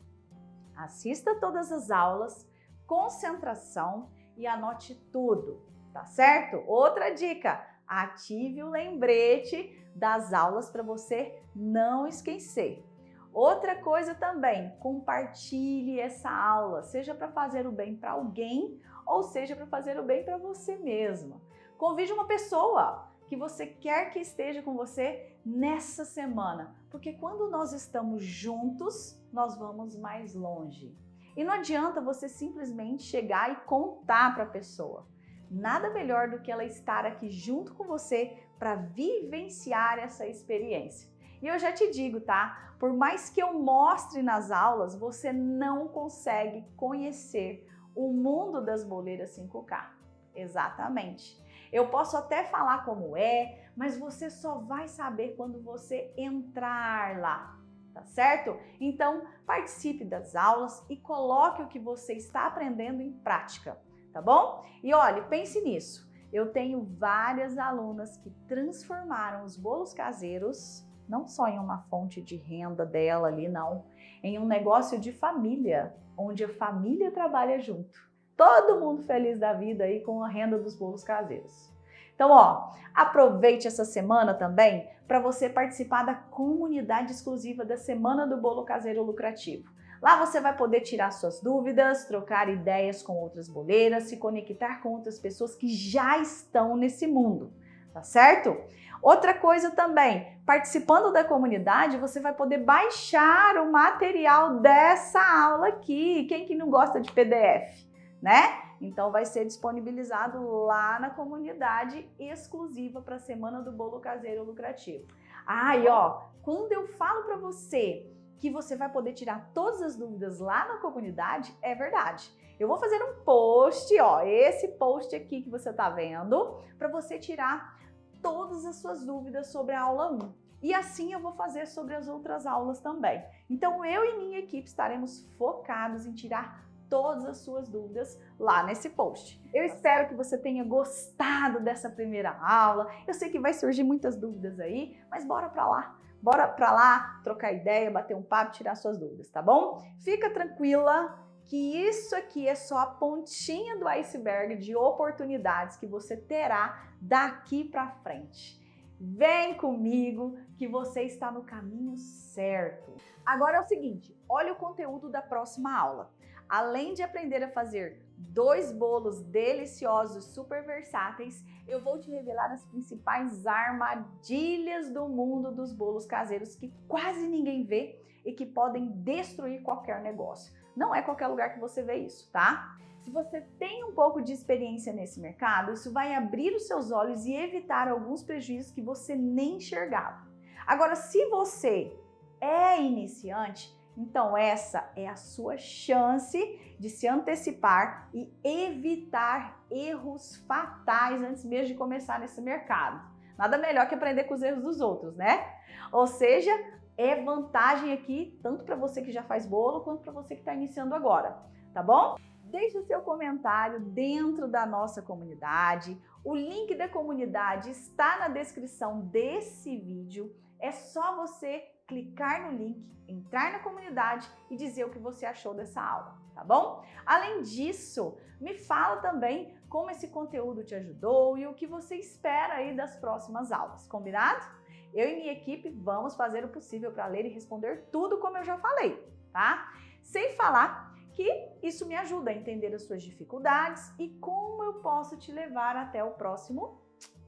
assista todas as aulas, concentração e anote tudo, tá certo? Outra dica, ative o lembrete das aulas para você não esquecer. Outra coisa também, compartilhe essa aula, seja para fazer o bem para alguém ou seja para fazer o bem para você mesma. Convide uma pessoa que você quer que esteja com você nessa semana, porque quando nós estamos juntos, nós vamos mais longe. E não adianta você simplesmente chegar e contar para a pessoa. Nada melhor do que ela estar aqui junto com você para vivenciar essa experiência. E eu já te digo, tá? Por mais que eu mostre nas aulas, você não consegue conhecer o mundo das boleiras 5K. Exatamente. Eu posso até falar como é, mas você só vai saber quando você entrar lá. Tá certo? Então, participe das aulas e coloque o que você está aprendendo em prática, tá bom? E olha, pense nisso. Eu tenho várias alunas que transformaram os bolos caseiros, não só em uma fonte de renda dela ali, não, em um negócio de família, onde a família trabalha junto. Todo mundo feliz da vida aí com a renda dos bolos caseiros. Então, ó, aproveite essa semana também para você participar da comunidade exclusiva da Semana do Bolo Caseiro Lucrativo. Lá você vai poder tirar suas dúvidas, trocar ideias com outras boleiras, se conectar com outras pessoas que já estão nesse mundo, tá certo? Outra coisa também, participando da comunidade, você vai poder baixar o material dessa aula aqui. Quem que não gosta de PDF, né? Então vai ser disponibilizado lá na comunidade exclusiva para a Semana do Bolo Caseiro Lucrativo. Ah, e ó, quando eu falo para você que você vai poder tirar todas as dúvidas lá na comunidade, é verdade. Eu vou fazer um post, ó, esse post aqui que você tá vendo, para você tirar todas as suas dúvidas sobre a aula 1. E assim eu vou fazer sobre as outras aulas também. Então eu e minha equipe estaremos focados em tirar todas as suas dúvidas lá nesse post. Eu espero que você tenha gostado dessa primeira aula. Eu sei que vai surgir muitas dúvidas aí, mas bora pra lá. Bora pra lá trocar ideia, bater um papo, tirar suas dúvidas, tá bom? Fica tranquila que isso aqui é só a pontinha do iceberg de oportunidades que você terá daqui pra frente. Vem comigo que você está no caminho certo. Agora é o seguinte, olha o conteúdo da próxima aula. Além de aprender a fazer 2 bolos deliciosos, super versáteis, eu vou te revelar as principais armadilhas do mundo dos bolos caseiros que quase ninguém vê e que podem destruir qualquer negócio. Não é qualquer lugar que você vê isso, tá? Se você tem um pouco de experiência nesse mercado, isso vai abrir os seus olhos e evitar alguns prejuízos que você nem enxergava. Agora, se você é iniciante, então essa é a sua chance de se antecipar e evitar erros fatais antes mesmo de começar nesse mercado. Nada melhor que aprender com os erros dos outros, né? Ou seja, é vantagem aqui tanto para você que já faz bolo quanto para você que está iniciando agora, tá bom? Deixe o seu comentário dentro da nossa comunidade. O link da comunidade está na descrição desse vídeo. É só você clicar no link, entrar na comunidade e dizer o que você achou dessa aula, tá bom? Além disso, me fala também como esse conteúdo te ajudou e o que você espera aí das próximas aulas, combinado? Eu e minha equipe vamos fazer o possível para ler e responder tudo como eu já falei, tá? Sem falar que isso me ajuda a entender as suas dificuldades e como eu posso te levar até o próximo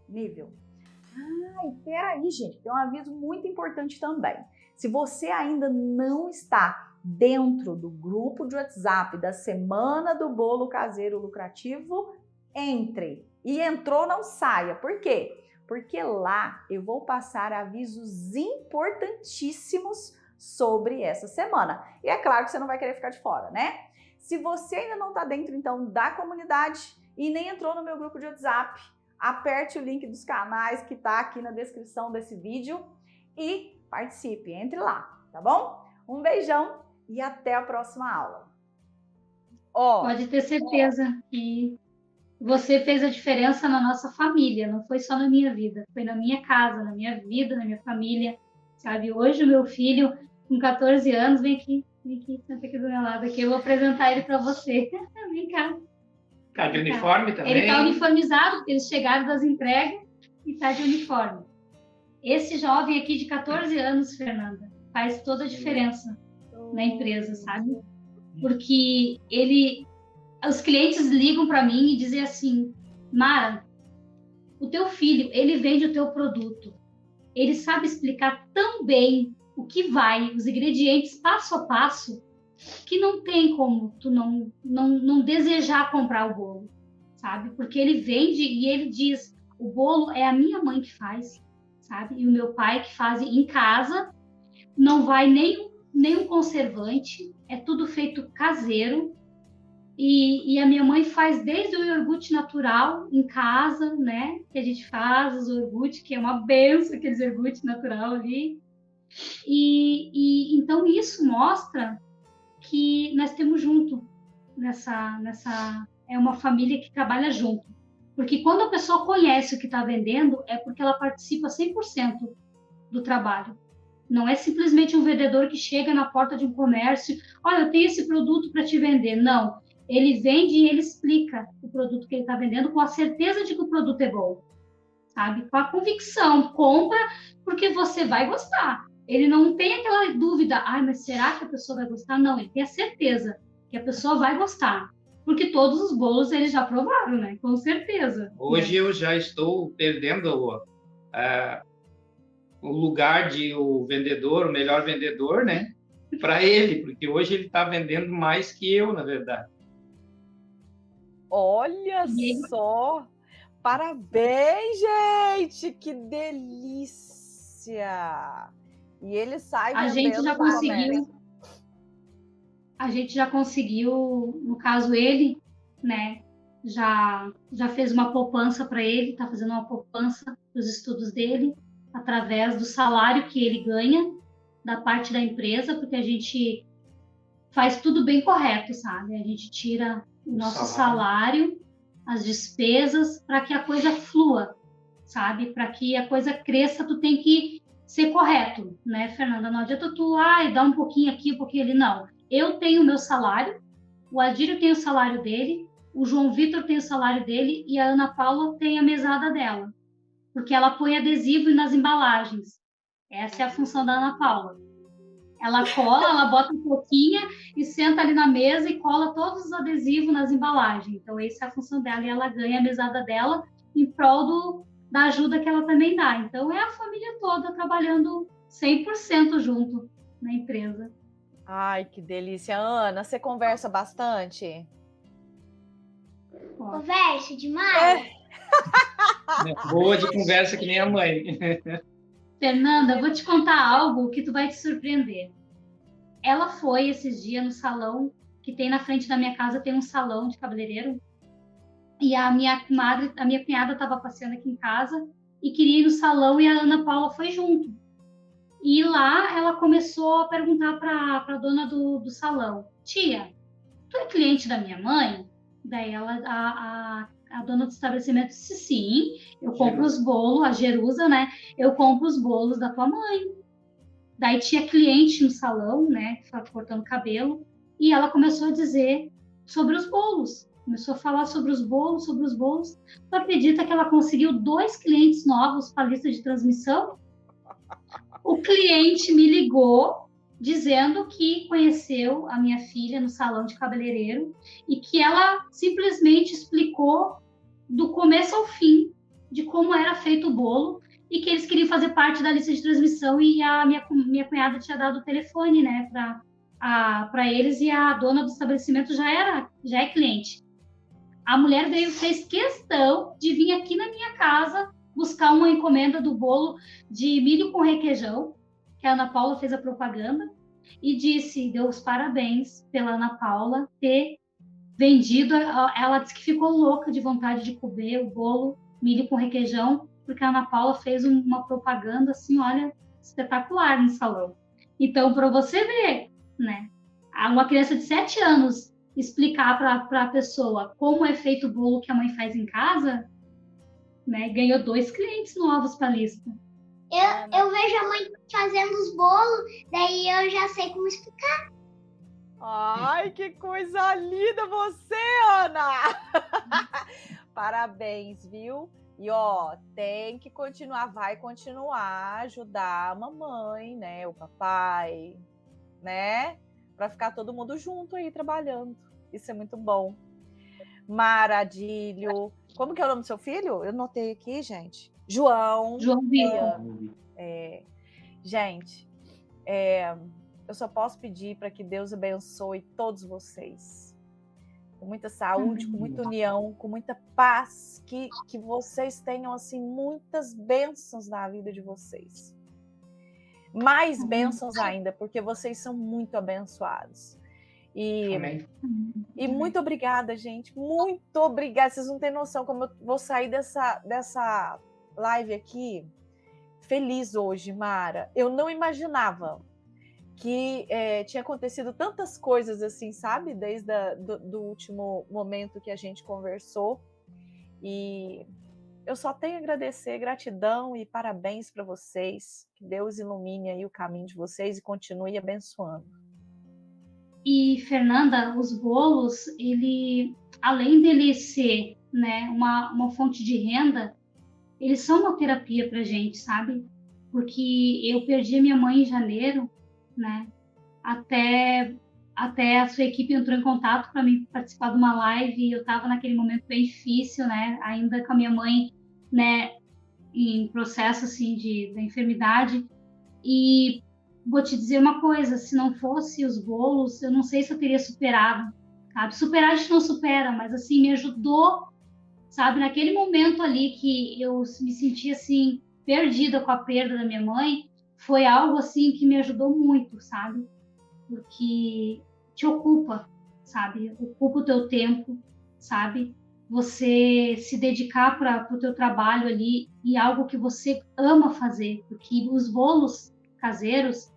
nível. Ah, e peraí, gente, tem um aviso muito importante também. Se você ainda não está dentro do grupo de WhatsApp da Semana do Bolo Caseiro Lucrativo, entre. E entrou, não saia. Por quê? Porque lá eu vou passar avisos importantíssimos sobre essa semana. E é claro que você não vai querer ficar de fora, né? Se você ainda não está dentro, então, da comunidade e nem entrou no meu grupo de WhatsApp, aperte o link dos canais que está aqui na descrição desse vídeo e participe, entre lá, tá bom? Um beijão e até a próxima aula. Pode ter certeza que você fez a diferença na nossa família, não foi só na minha vida, foi na minha casa, na minha vida, na minha família, sabe? Hoje o meu filho, com 14 anos, vem aqui, senta aqui do meu lado, aqui eu vou apresentar ele para você. Vem cá. Tá de uniforme também? Ele tá uniformizado, porque eles chegaram das entregas e tá de uniforme. Esse jovem aqui de 14 anos, Fernanda, faz toda a diferença na empresa, sabe? Porque os clientes ligam para mim e dizem assim, Mara, o teu filho, ele vende o teu produto. Ele sabe explicar tão bem o que vai, os ingredientes passo a passo, que não tem como tu não desejar comprar o bolo, sabe? Porque ele vende e ele diz, o bolo é a minha mãe que faz, sabe? E o meu pai que faz em casa, não vai nenhum conservante, é tudo feito caseiro. E a minha mãe faz desde o iogurte natural em casa, né? Que a gente faz os iogurtes, que é uma benção, aqueles iogurte natural ali. E então isso mostra que nós temos junto é uma família que trabalha junto. Porque quando a pessoa conhece o que está vendendo, é porque ela participa 100% do trabalho. Não é simplesmente um vendedor que chega na porta de um comércio, olha, eu tenho esse produto para te vender. Não, ele vende e ele explica o produto que ele está vendendo com a certeza de que o produto é bom, sabe? Com a convicção, compra porque você vai gostar. Ele não tem aquela dúvida, mas será que a pessoa vai gostar? Não, ele tem a certeza que a pessoa vai gostar. Porque todos os bolos eles já provaram, né? Com certeza. Hoje eu já estou perdendo o lugar de o vendedor, o melhor vendedor, né? Para ele, porque hoje ele está vendendo mais que eu, na verdade. Olha só! Parabéns, gente! Que delícia! E ele sai A gente vendendo já no conseguiu. comércio. A gente já conseguiu, no caso ele, né? Já fez uma poupança para ele, está fazendo uma poupança para os estudos dele, através do salário que ele ganha da parte da empresa, porque a gente faz tudo bem correto, sabe? A gente tira o nosso salário, as despesas, para que a coisa flua, sabe? Para que a coisa cresça, tu tem que ser correto, né, Fernanda? Não adianta tu, dar um pouquinho aqui, um pouquinho ali, não. Eu tenho o meu salário, o Adílio tem o salário dele, o João Vitor tem o salário dele e a Ana Paula tem a mesada dela, porque ela põe adesivo nas embalagens. Essa é a função da Ana Paula. Ela cola, ela bota um pouquinho e senta ali na mesa e cola todos os adesivos nas embalagens. Então, essa é a função dela e ela ganha a mesada dela em prol da ajuda que ela também dá. Então, é a família toda trabalhando 100% junto na empresa. Ai, que delícia. Ana, você conversa bastante? Conversa demais. Boa de conversa que nem a mãe. Fernanda, eu vou te contar algo que tu vai te surpreender. Ela foi esses dias no salão que tem na frente da minha casa, tem um salão de cabeleireiro. E a minha cunhada estava passeando aqui em casa e queria ir no salão e a Ana Paula foi junto. E lá ela começou a perguntar para a dona do salão: tia, tu é cliente da minha mãe? Daí a dona do estabelecimento disse: sim, eu compro os bolos, a Jerusa, né? Eu compro os bolos da tua mãe. Daí tinha cliente no salão, né? Cortando cabelo, e ela começou a dizer sobre os bolos. Começou a falar sobre os bolos. Tu acredita que ela conseguiu 2 clientes novos para a lista de transmissão? O cliente me ligou dizendo que conheceu a minha filha no salão de cabeleireiro e que ela simplesmente explicou do começo ao fim de como era feito o bolo e que eles queriam fazer parte da lista de transmissão e a minha cunhada tinha dado o telefone, né, para eles, e a dona do estabelecimento já é cliente. A mulher fez questão de vir aqui na minha casa buscar uma encomenda do bolo de milho com requeijão, que a Ana Paula fez a propaganda, e deu os parabéns pela Ana Paula ter vendido. Ela disse que ficou louca de vontade de comer o bolo milho com requeijão, porque a Ana Paula fez uma propaganda assim, olha, espetacular no salão. Então, para você ver, né, uma criança de 7 anos explicar para a pessoa como é feito o bolo que a mãe faz em casa, né, ganhou 2 clientes novos para a lista. Eu vejo a mãe fazendo os bolos, daí eu já sei como explicar. Ai, que coisa linda você, Ana! Parabéns, viu? E, tem que continuar, vai continuar a ajudar a mamãe, né, o papai, né, para ficar todo mundo junto aí trabalhando. Isso é muito bom. Maradilho. Como que é o nome do seu filho? Eu notei aqui, gente. João Vitor. Gente, eu só posso pedir para que Deus abençoe todos vocês. Com muita saúde, com muita união, com muita paz, que vocês tenham, assim, muitas bênçãos na vida de vocês. Mais bênçãos ainda, porque vocês são muito abençoados. E muito obrigada, gente. Muito obrigada. Vocês não têm noção como eu vou sair dessa live aqui feliz hoje, Mara. Eu não imaginava que tinha acontecido tantas coisas assim, sabe? Desde do último momento que a gente conversou. E eu só tenho a agradecer, gratidão e parabéns para vocês. Que Deus ilumine aí o caminho de vocês e continue abençoando. E, Fernanda, os bolos, além dele ser, né, uma fonte de renda, eles são uma terapia pra gente, sabe? Porque eu perdi a minha mãe em janeiro, né? Até a sua equipe entrou em contato para mim participar de uma live e eu estava naquele momento bem difícil, né? Ainda com a minha mãe, né, em processo assim da enfermidade. E vou te dizer uma coisa, se não fosse os bolos, eu não sei se eu teria superado, sabe? Superar a gente não supera, mas assim, me ajudou, sabe? Naquele momento ali que eu me senti assim, perdida com a perda da minha mãe, foi algo assim que me ajudou muito, sabe? Porque te ocupa, sabe? Ocupa o teu tempo, sabe? Você se dedicar para o teu trabalho ali e algo que você ama fazer, porque os bolos caseiros,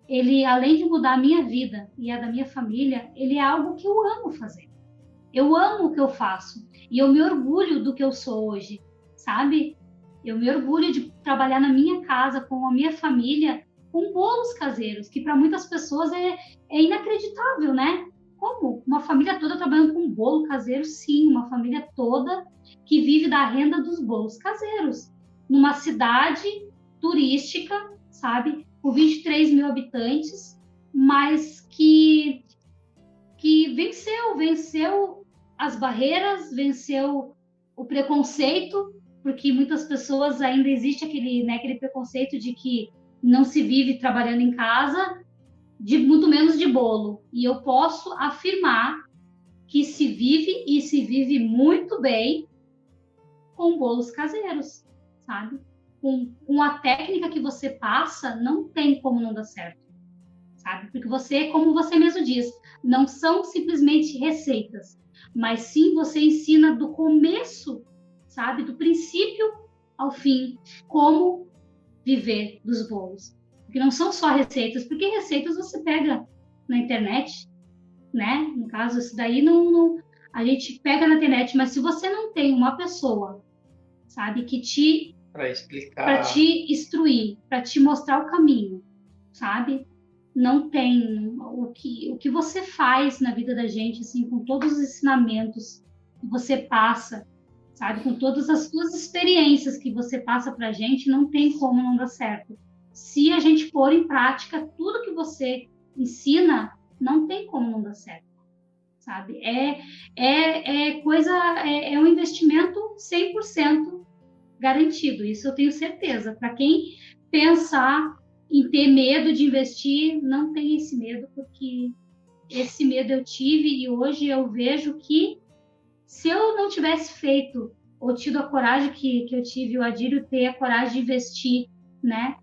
ele, além de mudar a minha vida e a da minha família, ele é algo que eu amo fazer. Eu amo o que eu faço e eu me orgulho do que eu sou hoje, sabe? Eu me orgulho de trabalhar na minha casa, com a minha família, com bolos caseiros, que para muitas pessoas é inacreditável, né? Como? Uma família toda trabalhando com bolo caseiro? Sim, uma família toda que vive da renda dos bolos caseiros. Numa cidade turística, sabe? Com 23 mil habitantes, mas que venceu as barreiras, venceu o preconceito, porque muitas pessoas ainda existe aquele preconceito de que não se vive trabalhando em casa, muito menos de bolo. E eu posso afirmar que se vive e se vive muito bem com bolos caseiros, sabe? Com a técnica que você passa, não tem como não dar certo, sabe? Porque você, como você mesmo diz, não são simplesmente receitas, mas sim você ensina do começo, sabe? Do princípio ao fim, como viver dos bolos. Porque não são só receitas, porque receitas você pega na internet, né? No caso, isso daí não a gente pega na internet, mas se você não tem uma pessoa, sabe, que para te instruir, para te mostrar o caminho, sabe? Não tem o que você faz na vida da gente, assim, com todos os ensinamentos que você passa, sabe? Com todas as suas experiências que você passa para a gente, não tem como não dar certo. Se a gente pôr em prática tudo que você ensina, não tem como não dar certo, sabe? É um investimento 100% garantido, isso eu tenho certeza. Para quem pensar em ter medo de investir, não tem esse medo, porque esse medo eu tive e hoje eu vejo que se eu não tivesse feito ou tido a coragem que eu tive, o Adílio ter a coragem de investir, né?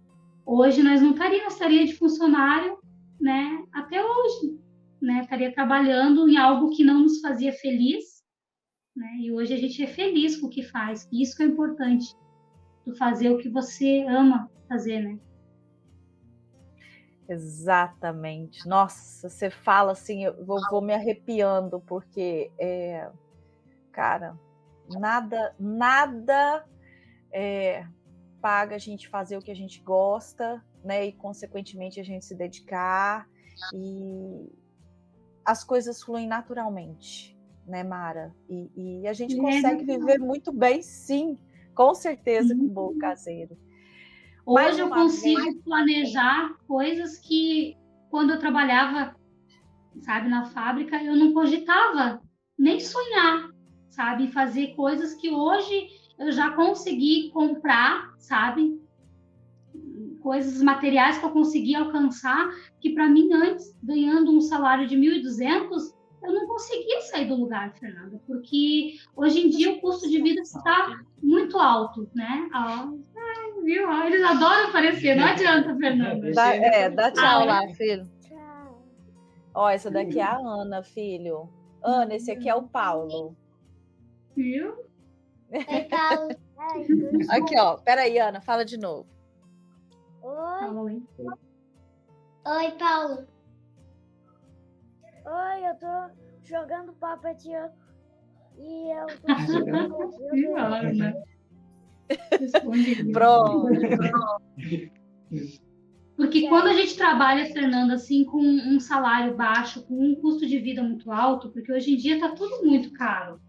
Hoje nós não estaria de funcionário, né? Até hoje, né? Estaria trabalhando em algo que não nos fazia feliz, né? E hoje a gente é feliz com o que faz. E isso que é importante, tu fazer o que você ama fazer, né? Exatamente. Nossa, você fala assim, eu vou me arrepiando, porque, cara, nada paga a gente fazer o que a gente gosta, né? E, consequentemente, a gente se dedicar. E as coisas fluem naturalmente, né, Mara? E a gente consegue viver muito bem, sim, com certeza, com bolo caseiro. Hoje eu consigo planejar coisas que, quando eu trabalhava, sabe, na fábrica, eu não cogitava nem sonhar, sabe, fazer coisas que hoje eu já consegui comprar, sabe, coisas materiais que eu consegui alcançar, que para mim antes, ganhando um salário de 1.200, eu não conseguia sair do lugar, Fernanda, porque hoje em dia o custo de vida está muito alto, né? Viu? Eles adoram aparecer, não adianta, Fernanda. Dá tchau lá, filho. Tchau. Ó, essa daqui é a Ana, filho. Ana, esse aqui é o Paulo. Viu? Oi, Paulo. Aqui, ó. Peraí, Ana, fala de novo. Oi. Oi, Paulo. Oi, eu tô jogando Puppeteer e eu tô Pronto. Porque quando a gente trabalha, Fernanda, assim, com um salário baixo, com um custo de vida muito alto, porque hoje em dia está tudo muito caro.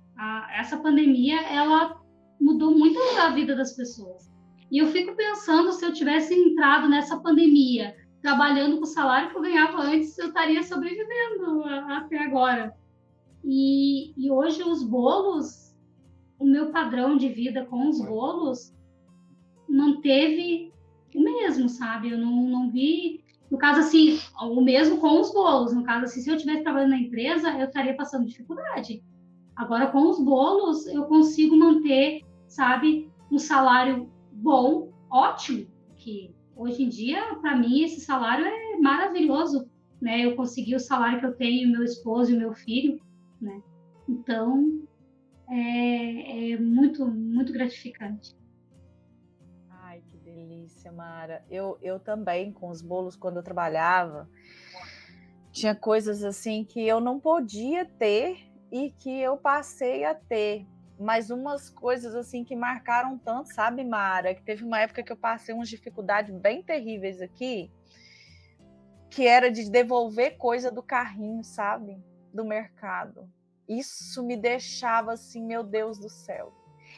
Essa pandemia, ela mudou muito a vida das pessoas. E eu fico pensando, se eu tivesse entrado nessa pandemia, trabalhando com o salário que eu ganhava antes, eu estaria sobrevivendo até agora. E hoje os bolos, o meu padrão de vida com os bolos manteve o mesmo, sabe? Eu não vi, no caso assim, o mesmo com os bolos. No caso assim, se eu estivesse trabalhando na empresa, eu estaria passando dificuldade. Agora com os bolos, eu consigo manter, sabe, um salário bom, ótimo, que hoje em dia, para mim, esse salário é maravilhoso, né? Eu consegui o salário que eu tenho, meu esposo e meu filho, né? Então, é muito, muito gratificante. Ai, que delícia, Mara. Eu também, com os bolos, quando eu trabalhava, tinha coisas assim que eu não podia ter e que eu passei a ter. Mas umas coisas assim que marcaram tanto, sabe, Mara? Que teve uma época que eu passei umas dificuldades bem terríveis aqui, que era de devolver coisa do carrinho, sabe? Do mercado. Isso me deixava assim, meu Deus do céu.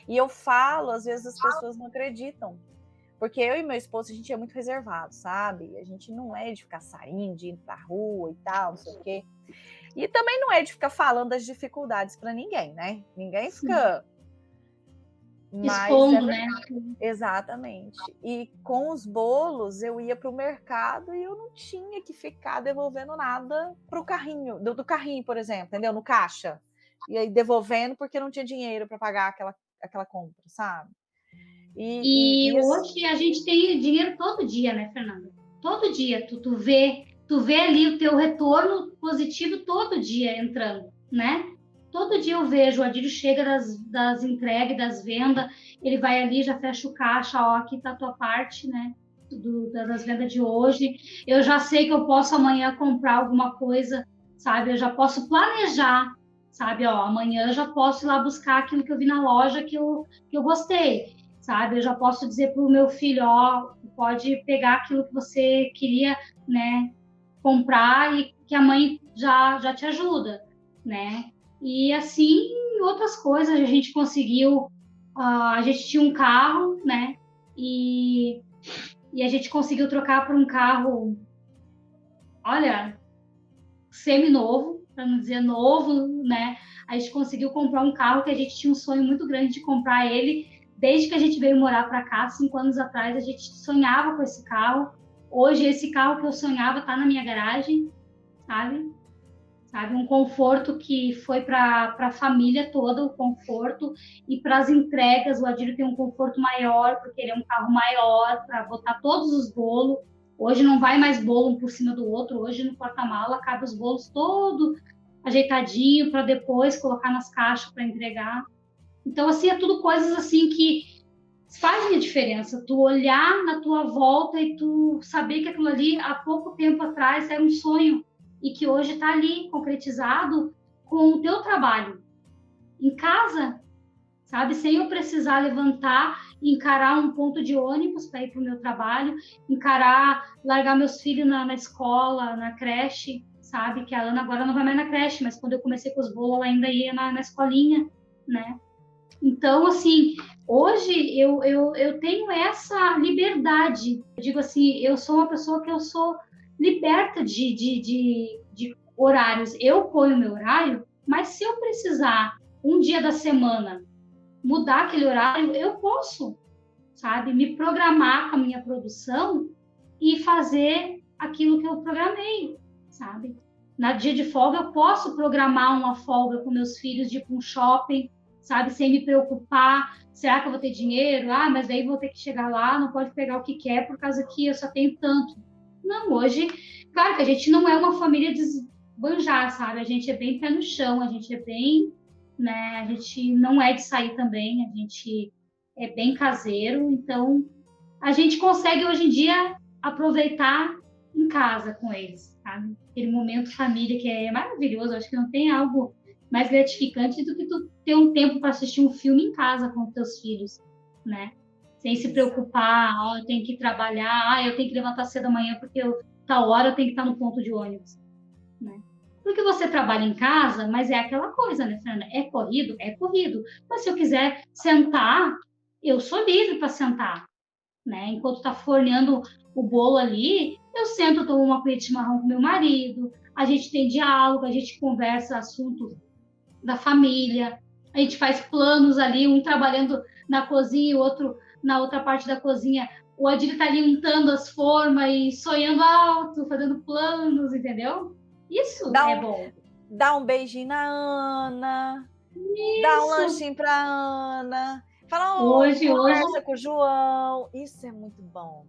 E eu falo, às vezes as pessoas não acreditam. Porque eu e meu esposo, a gente é muito reservado, sabe? A gente não é de ficar saindo, de ir pra rua e tal, não sei o quê. E também não é de ficar falando das dificuldades para ninguém, né? Ninguém fica... Expondo, né? Exatamente. E com os bolos, eu ia para o mercado e eu não tinha que ficar devolvendo nada pro carrinho, do carrinho, por exemplo, entendeu? No caixa. E aí devolvendo porque não tinha dinheiro para pagar aquela compra, sabe? E hoje a gente tem dinheiro todo dia, né, Fernanda? Todo dia. Tu vê ali o teu retorno positivo todo dia entrando, né? Todo dia eu vejo, o Adílio chega das entregas, das vendas, ele vai ali, já fecha o caixa, ó, aqui tá a tua parte, né? Das vendas de hoje. Eu já sei que eu posso amanhã comprar alguma coisa, sabe? Eu já posso planejar, sabe? Ó, amanhã eu já posso ir lá buscar aquilo que eu vi na loja que eu gostei, sabe? Eu já posso dizer para o meu filho, ó, pode pegar aquilo que você queria, né? Comprar e que a mãe já te ajuda, né? E assim, outras coisas a gente conseguiu, a gente tinha um carro, né? E a gente conseguiu trocar por um carro, olha, semi-novo, para não dizer novo, né? A gente conseguiu comprar um carro que a gente tinha um sonho muito grande de comprar ele. Desde que a gente veio morar para cá, 5 anos atrás, a gente sonhava com esse carro. Hoje, esse carro que eu sonhava está na minha garagem, sabe? Um conforto que foi para a família toda, o conforto, e para as entregas, o Adílio tem um conforto maior, porque ele é um carro maior para botar todos os bolos. Hoje não vai mais bolo um por cima do outro, hoje no porta-mala cabe os bolos todo ajeitadinho para depois colocar nas caixas para entregar. Então, assim, é tudo coisas assim que fazem a diferença. Tu olhar na tua volta e tu saber que aquilo ali, há pouco tempo atrás, era um sonho e que hoje está ali, concretizado com o teu trabalho. Em casa, sabe? Sem eu precisar levantar e encarar um ponto de ônibus para ir para o meu trabalho, largar meus filhos na escola, na creche, sabe? Que a Ana agora não vai mais na creche, mas quando eu comecei com os bolos, ela ainda ia na escolinha, né? Então, assim, hoje eu tenho essa liberdade. Eu digo assim, eu sou uma pessoa que eu sou liberta de horários. Eu ponho meu horário, mas se eu precisar um dia da semana mudar aquele horário, eu posso, sabe? Me programar com a minha produção e fazer aquilo que eu programei, sabe? Na dia de folga, eu posso programar uma folga com meus filhos, de ir para um shopping, sabe? Sem me preocupar, será que eu vou ter dinheiro? Ah, mas daí vou ter que chegar lá, não pode pegar o que quer por causa que eu só tenho tanto. Não, hoje, claro que a gente não é uma família desbanjar, sabe? A gente é bem pé no chão, a gente é bem, né? A gente não é de sair também, a gente é bem caseiro, então a gente consegue hoje em dia aproveitar em casa com eles, sabe? Aquele momento família que é maravilhoso, acho que não tem algo mais gratificante do que tu ter um tempo para assistir um filme em casa com os teus filhos, né? Sem se preocupar, eu tenho que trabalhar, eu tenho que levantar cedo amanhã porque tal hora eu tenho que estar no ponto de ônibus, né? Porque você trabalha em casa, mas é aquela coisa, né, Fernanda? É corrido? É corrido. Mas se eu quiser sentar, eu sou livre para sentar, né? Enquanto está forneando o bolo ali, eu sento, tomo uma colher de chimarrão com meu marido, a gente tem diálogo, a gente conversa assuntos da família, a gente faz planos ali, um trabalhando na cozinha e o outro na outra parte da cozinha. O Adílio tá ali untando as formas e sonhando alto, fazendo planos, entendeu? Isso é bom. Dá um beijinho na Ana, dá um lanchinho pra Ana, fala, conversa com o João. Isso é muito bom.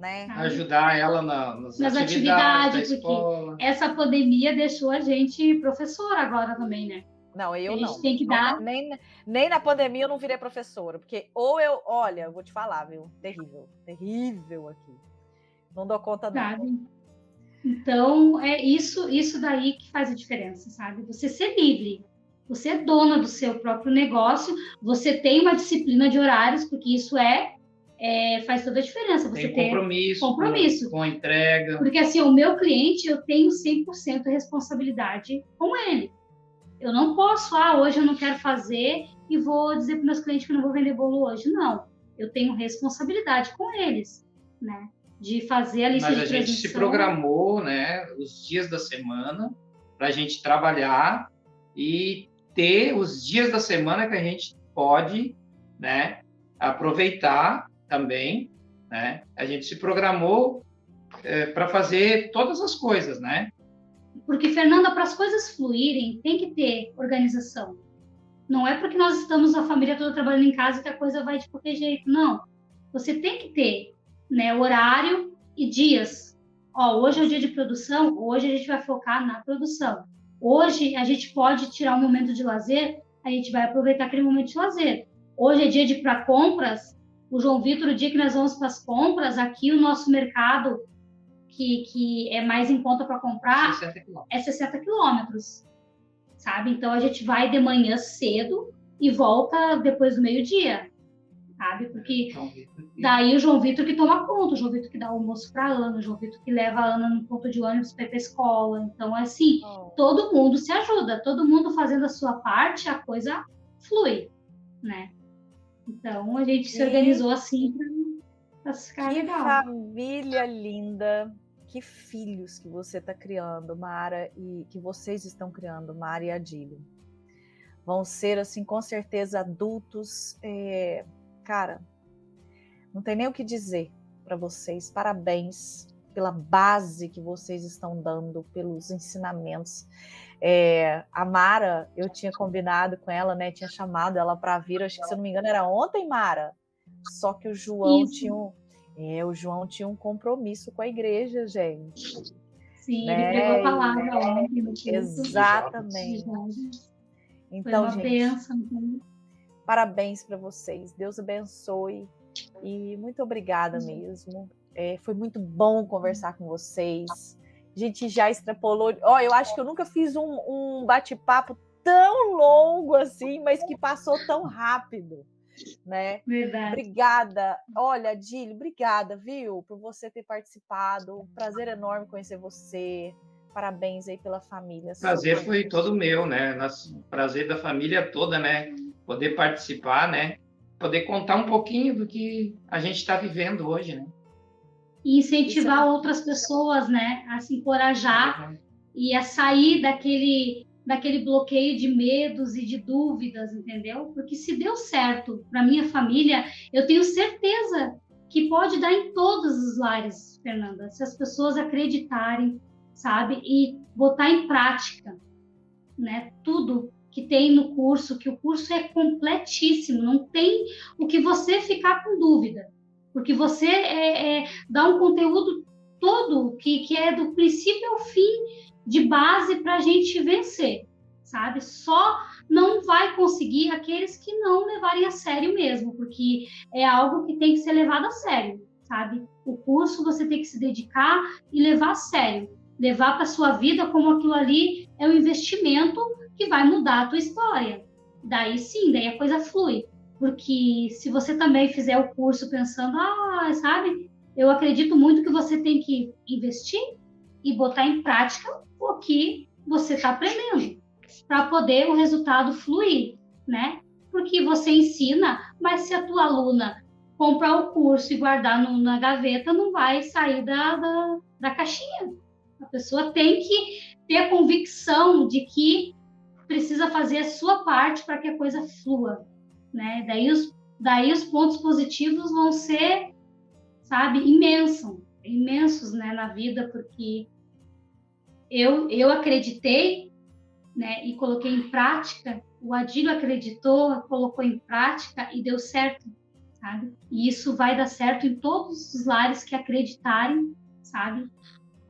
né? Ajudar ela nas atividades da escola. Porque essa pandemia deixou a gente professora agora também, né? Não, eu A gente não. tem que dar... Nem na pandemia eu não virei professora, porque olha, eu vou te falar, viu? Terrível aqui. Não dou conta, não. Sabe? Então, é isso daí que faz a diferença, sabe? Você ser livre, você é dona do seu próprio negócio, você tem uma disciplina de horários, porque isso faz toda a diferença. Você tem compromisso com a entrega. Porque assim, o meu cliente, eu tenho 100% de responsabilidade com ele. Eu não posso, hoje eu não quero fazer e vou dizer para meus clientes que eu não vou vender bolo hoje. Não, eu tenho responsabilidade com eles, né? De fazer a lista de transmissão. Mas a gente se programou, né, os dias da semana para a gente trabalhar e ter os dias da semana que a gente pode, né, aproveitar também, né? A gente se programou para fazer todas as coisas, né? Porque, Fernanda, para as coisas fluírem, tem que ter organização. Não é porque nós estamos a família toda trabalhando em casa que a coisa vai de qualquer jeito, não. Você tem que ter, né, horário e dias. Hoje é o dia de produção, hoje a gente vai focar na produção. Hoje a gente pode tirar um momento de lazer, a gente vai aproveitar aquele momento de lazer. Hoje é dia de ir para compras, o João Vitor, o dia que nós vamos para as compras, aqui o nosso mercado, que é mais em conta para comprar, 60 quilômetros, sabe? Então a gente vai de manhã cedo e volta depois do meio-dia. Sabe? Porque daí o João Vitor que toma conta, o João Vitor que dá o almoço para a Ana, o João Vitor que leva a Ana no ponto de ônibus para ir para a escola. Então, assim, todo mundo se ajuda, todo mundo fazendo a sua parte, a coisa flui, né? Então, a gente se organizou assim para ficar legal. Que família linda, que filhos que você está criando, Mara, e que vocês estão criando, Mara e Adílio. Vão ser, assim, com certeza, adultos... Cara, não tem nem o que dizer para vocês. Parabéns pela base que vocês estão dando, pelos ensinamentos. A Mara, eu tinha combinado com ela, né? Tinha chamado ela para vir, acho que, se eu não me engano, era ontem, Mara. Só que o João tinha um compromisso com a igreja, gente. Sim, né? Ele pegou a palavra ontem. Exatamente. Então, gente... Bênção, Parabéns para vocês, Deus abençoe e muito obrigada mesmo. Foi muito bom conversar com vocês. A gente já extrapolou. Eu acho que eu nunca fiz um bate-papo tão longo assim, mas que passou tão rápido, né? Verdade. Obrigada. Olha, Adílio, obrigada, viu, por você ter participado. Um prazer enorme conhecer você. Parabéns aí pela família. O prazer foi todo meu, né? Prazer da família toda, né? Poder participar, né? Poder contar um pouquinho do que a gente está vivendo hoje, né? E incentivar outras pessoas, né? A se encorajar e a sair daquele bloqueio de medos e de dúvidas, entendeu? Porque se deu certo para minha família, eu tenho certeza que pode dar em todos os lares, Fernanda, se as pessoas acreditarem, sabe? E botar em prática, né? Tudo que tem no curso, que o curso é completíssimo, não tem o que você ficar com dúvida, porque você dá um conteúdo todo que é do princípio ao fim, de base para a gente vencer, sabe? Só não vai conseguir aqueles que não levarem a sério mesmo, porque é algo que tem que ser levado a sério, sabe? O curso você tem que se dedicar e levar a sério, levar para sua vida como aquilo ali é um investimento que vai mudar a tua história. Daí sim, daí a coisa flui. Porque se você também fizer o curso pensando, sabe, eu acredito muito que você tem que investir e botar em prática o que você está aprendendo, para poder o resultado fluir, né? Porque você ensina, mas se a tua aluna comprar o curso e guardar na gaveta, não vai sair da caixinha. A pessoa tem que ter a convicção de que precisa fazer a sua parte para que a coisa flua, né? Daí os pontos positivos vão ser, sabe, imensos, né, na vida, porque eu acreditei, né, e coloquei em prática, o Adílio acreditou, colocou em prática e deu certo, sabe? E isso vai dar certo em todos os lares que acreditarem, sabe?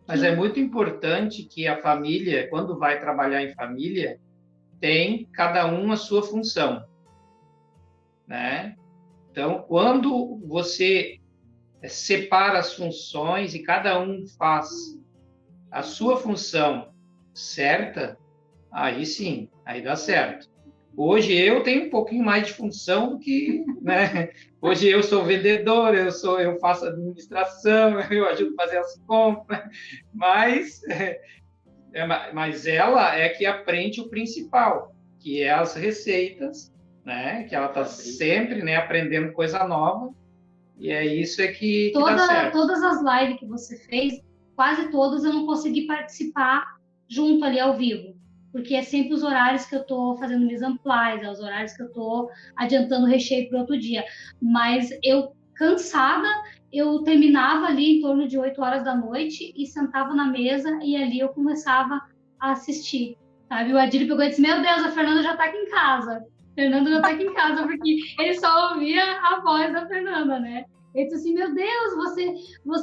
Mas é muito importante que a família, quando vai trabalhar em família, tem cada um a sua função, né? Então, quando você separa as funções e cada um faz a sua função certa, aí sim, aí dá certo. Hoje eu tenho um pouquinho mais de função do que, né? Hoje eu sou vendedor, eu faço administração, eu ajudo a fazer as compras, mas ela é que aprende o principal, que é as receitas, né? Que ela está sempre, né, aprendendo coisa nova, e é isso que dá certo. Todas as lives que você fez, quase todas eu não consegui participar junto ali ao vivo, porque é sempre os horários que eu estou fazendo mise en place, os horários que eu estou adiantando o recheio para outro dia. Mas eu, cansada, eu terminava ali em torno de 8 horas da noite e sentava na mesa e ali eu começava a assistir, sabe? O Adílio pegou e disse, meu Deus, a Fernanda já está aqui em casa. Fernanda já está aqui em casa, porque ele só ouvia a voz da Fernanda, né? Ele disse assim, meu Deus, você não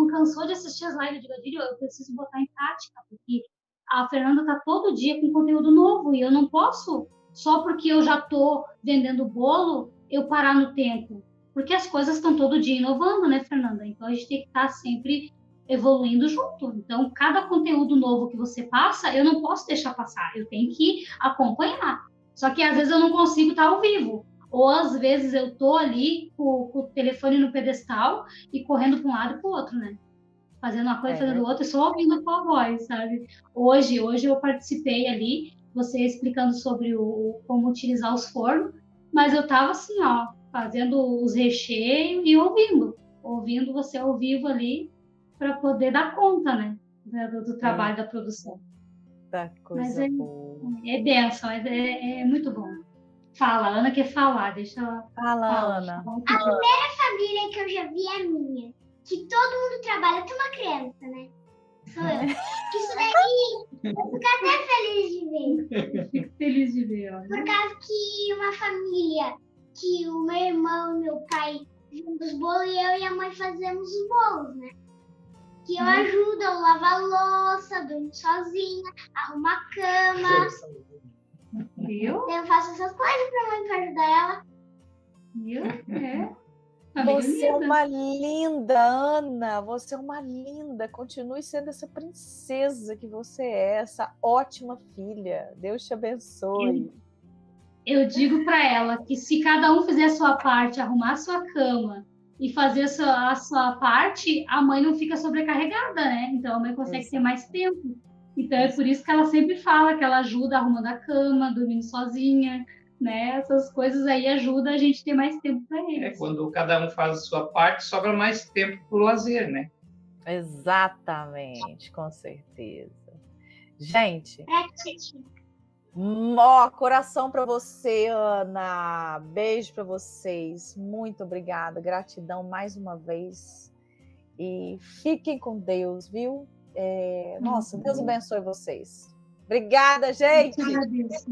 cansou de assistir as lives de Adílio? Eu preciso botar em prática, porque a Fernanda está todo dia com conteúdo novo e eu não posso, só porque eu já estou vendendo bolo, eu parar no tempo. Porque as coisas estão todo dia inovando, né, Fernanda? Então a gente tem que estar sempre evoluindo junto. Então, cada conteúdo novo que você passa, eu não posso deixar passar, eu tenho que acompanhar. Só que às vezes eu não consigo estar ao vivo. Ou às vezes eu tô ali com o telefone no pedestal e correndo para um lado e para o outro, né? Fazendo uma coisa, fazendo outra, e só ouvindo a tua voz, sabe? Hoje eu participei ali, você explicando sobre como utilizar os fornos, mas eu tava assim, ó, fazendo os recheios e ouvindo você ao vivo ali para poder dar conta, né? Do trabalho da produção. Da coisa boa. É benção, é muito bom. Fala, a Ana quer falar, deixa ela. Fala, Ana. A primeira família que eu já vi é a minha. Que todo mundo trabalha, tem uma criança, né? Sou eu. Que isso daí, eu fico até feliz de ver. Fico feliz de ver, ó. Por causa que uma família, que o meu irmão e meu pai fazem os bolos e eu e a mãe fazemos os bolos, né? Que eu ajudo, eu lavo a louça, durmo sozinha, arrumo a cama. Viu? Eu faço essas coisas pra mãe pra ajudar ela. Viu? É. Você é uma linda, Ana. Você é uma linda. Continue sendo essa princesa que você é, essa ótima filha. Deus te abençoe. Eu digo para ela que se cada um fizer a sua parte, arrumar a sua cama e fazer a sua parte, a mãe não fica sobrecarregada, né? Então a mãe consegue ter mais tempo. Então é por isso que ela sempre fala que ela ajuda arrumando a cama, dormindo sozinha, né? Essas coisas aí ajudam a gente a ter mais tempo para eles. Quando cada um faz a sua parte, sobra mais tempo para o lazer, né? Exatamente, com certeza. Gente, ó, coração para você, Ana. Beijo para vocês. Muito obrigada. Gratidão mais uma vez. E fiquem com Deus, viu? Nossa, Deus abençoe vocês. Obrigada, gente. Eu agradeço.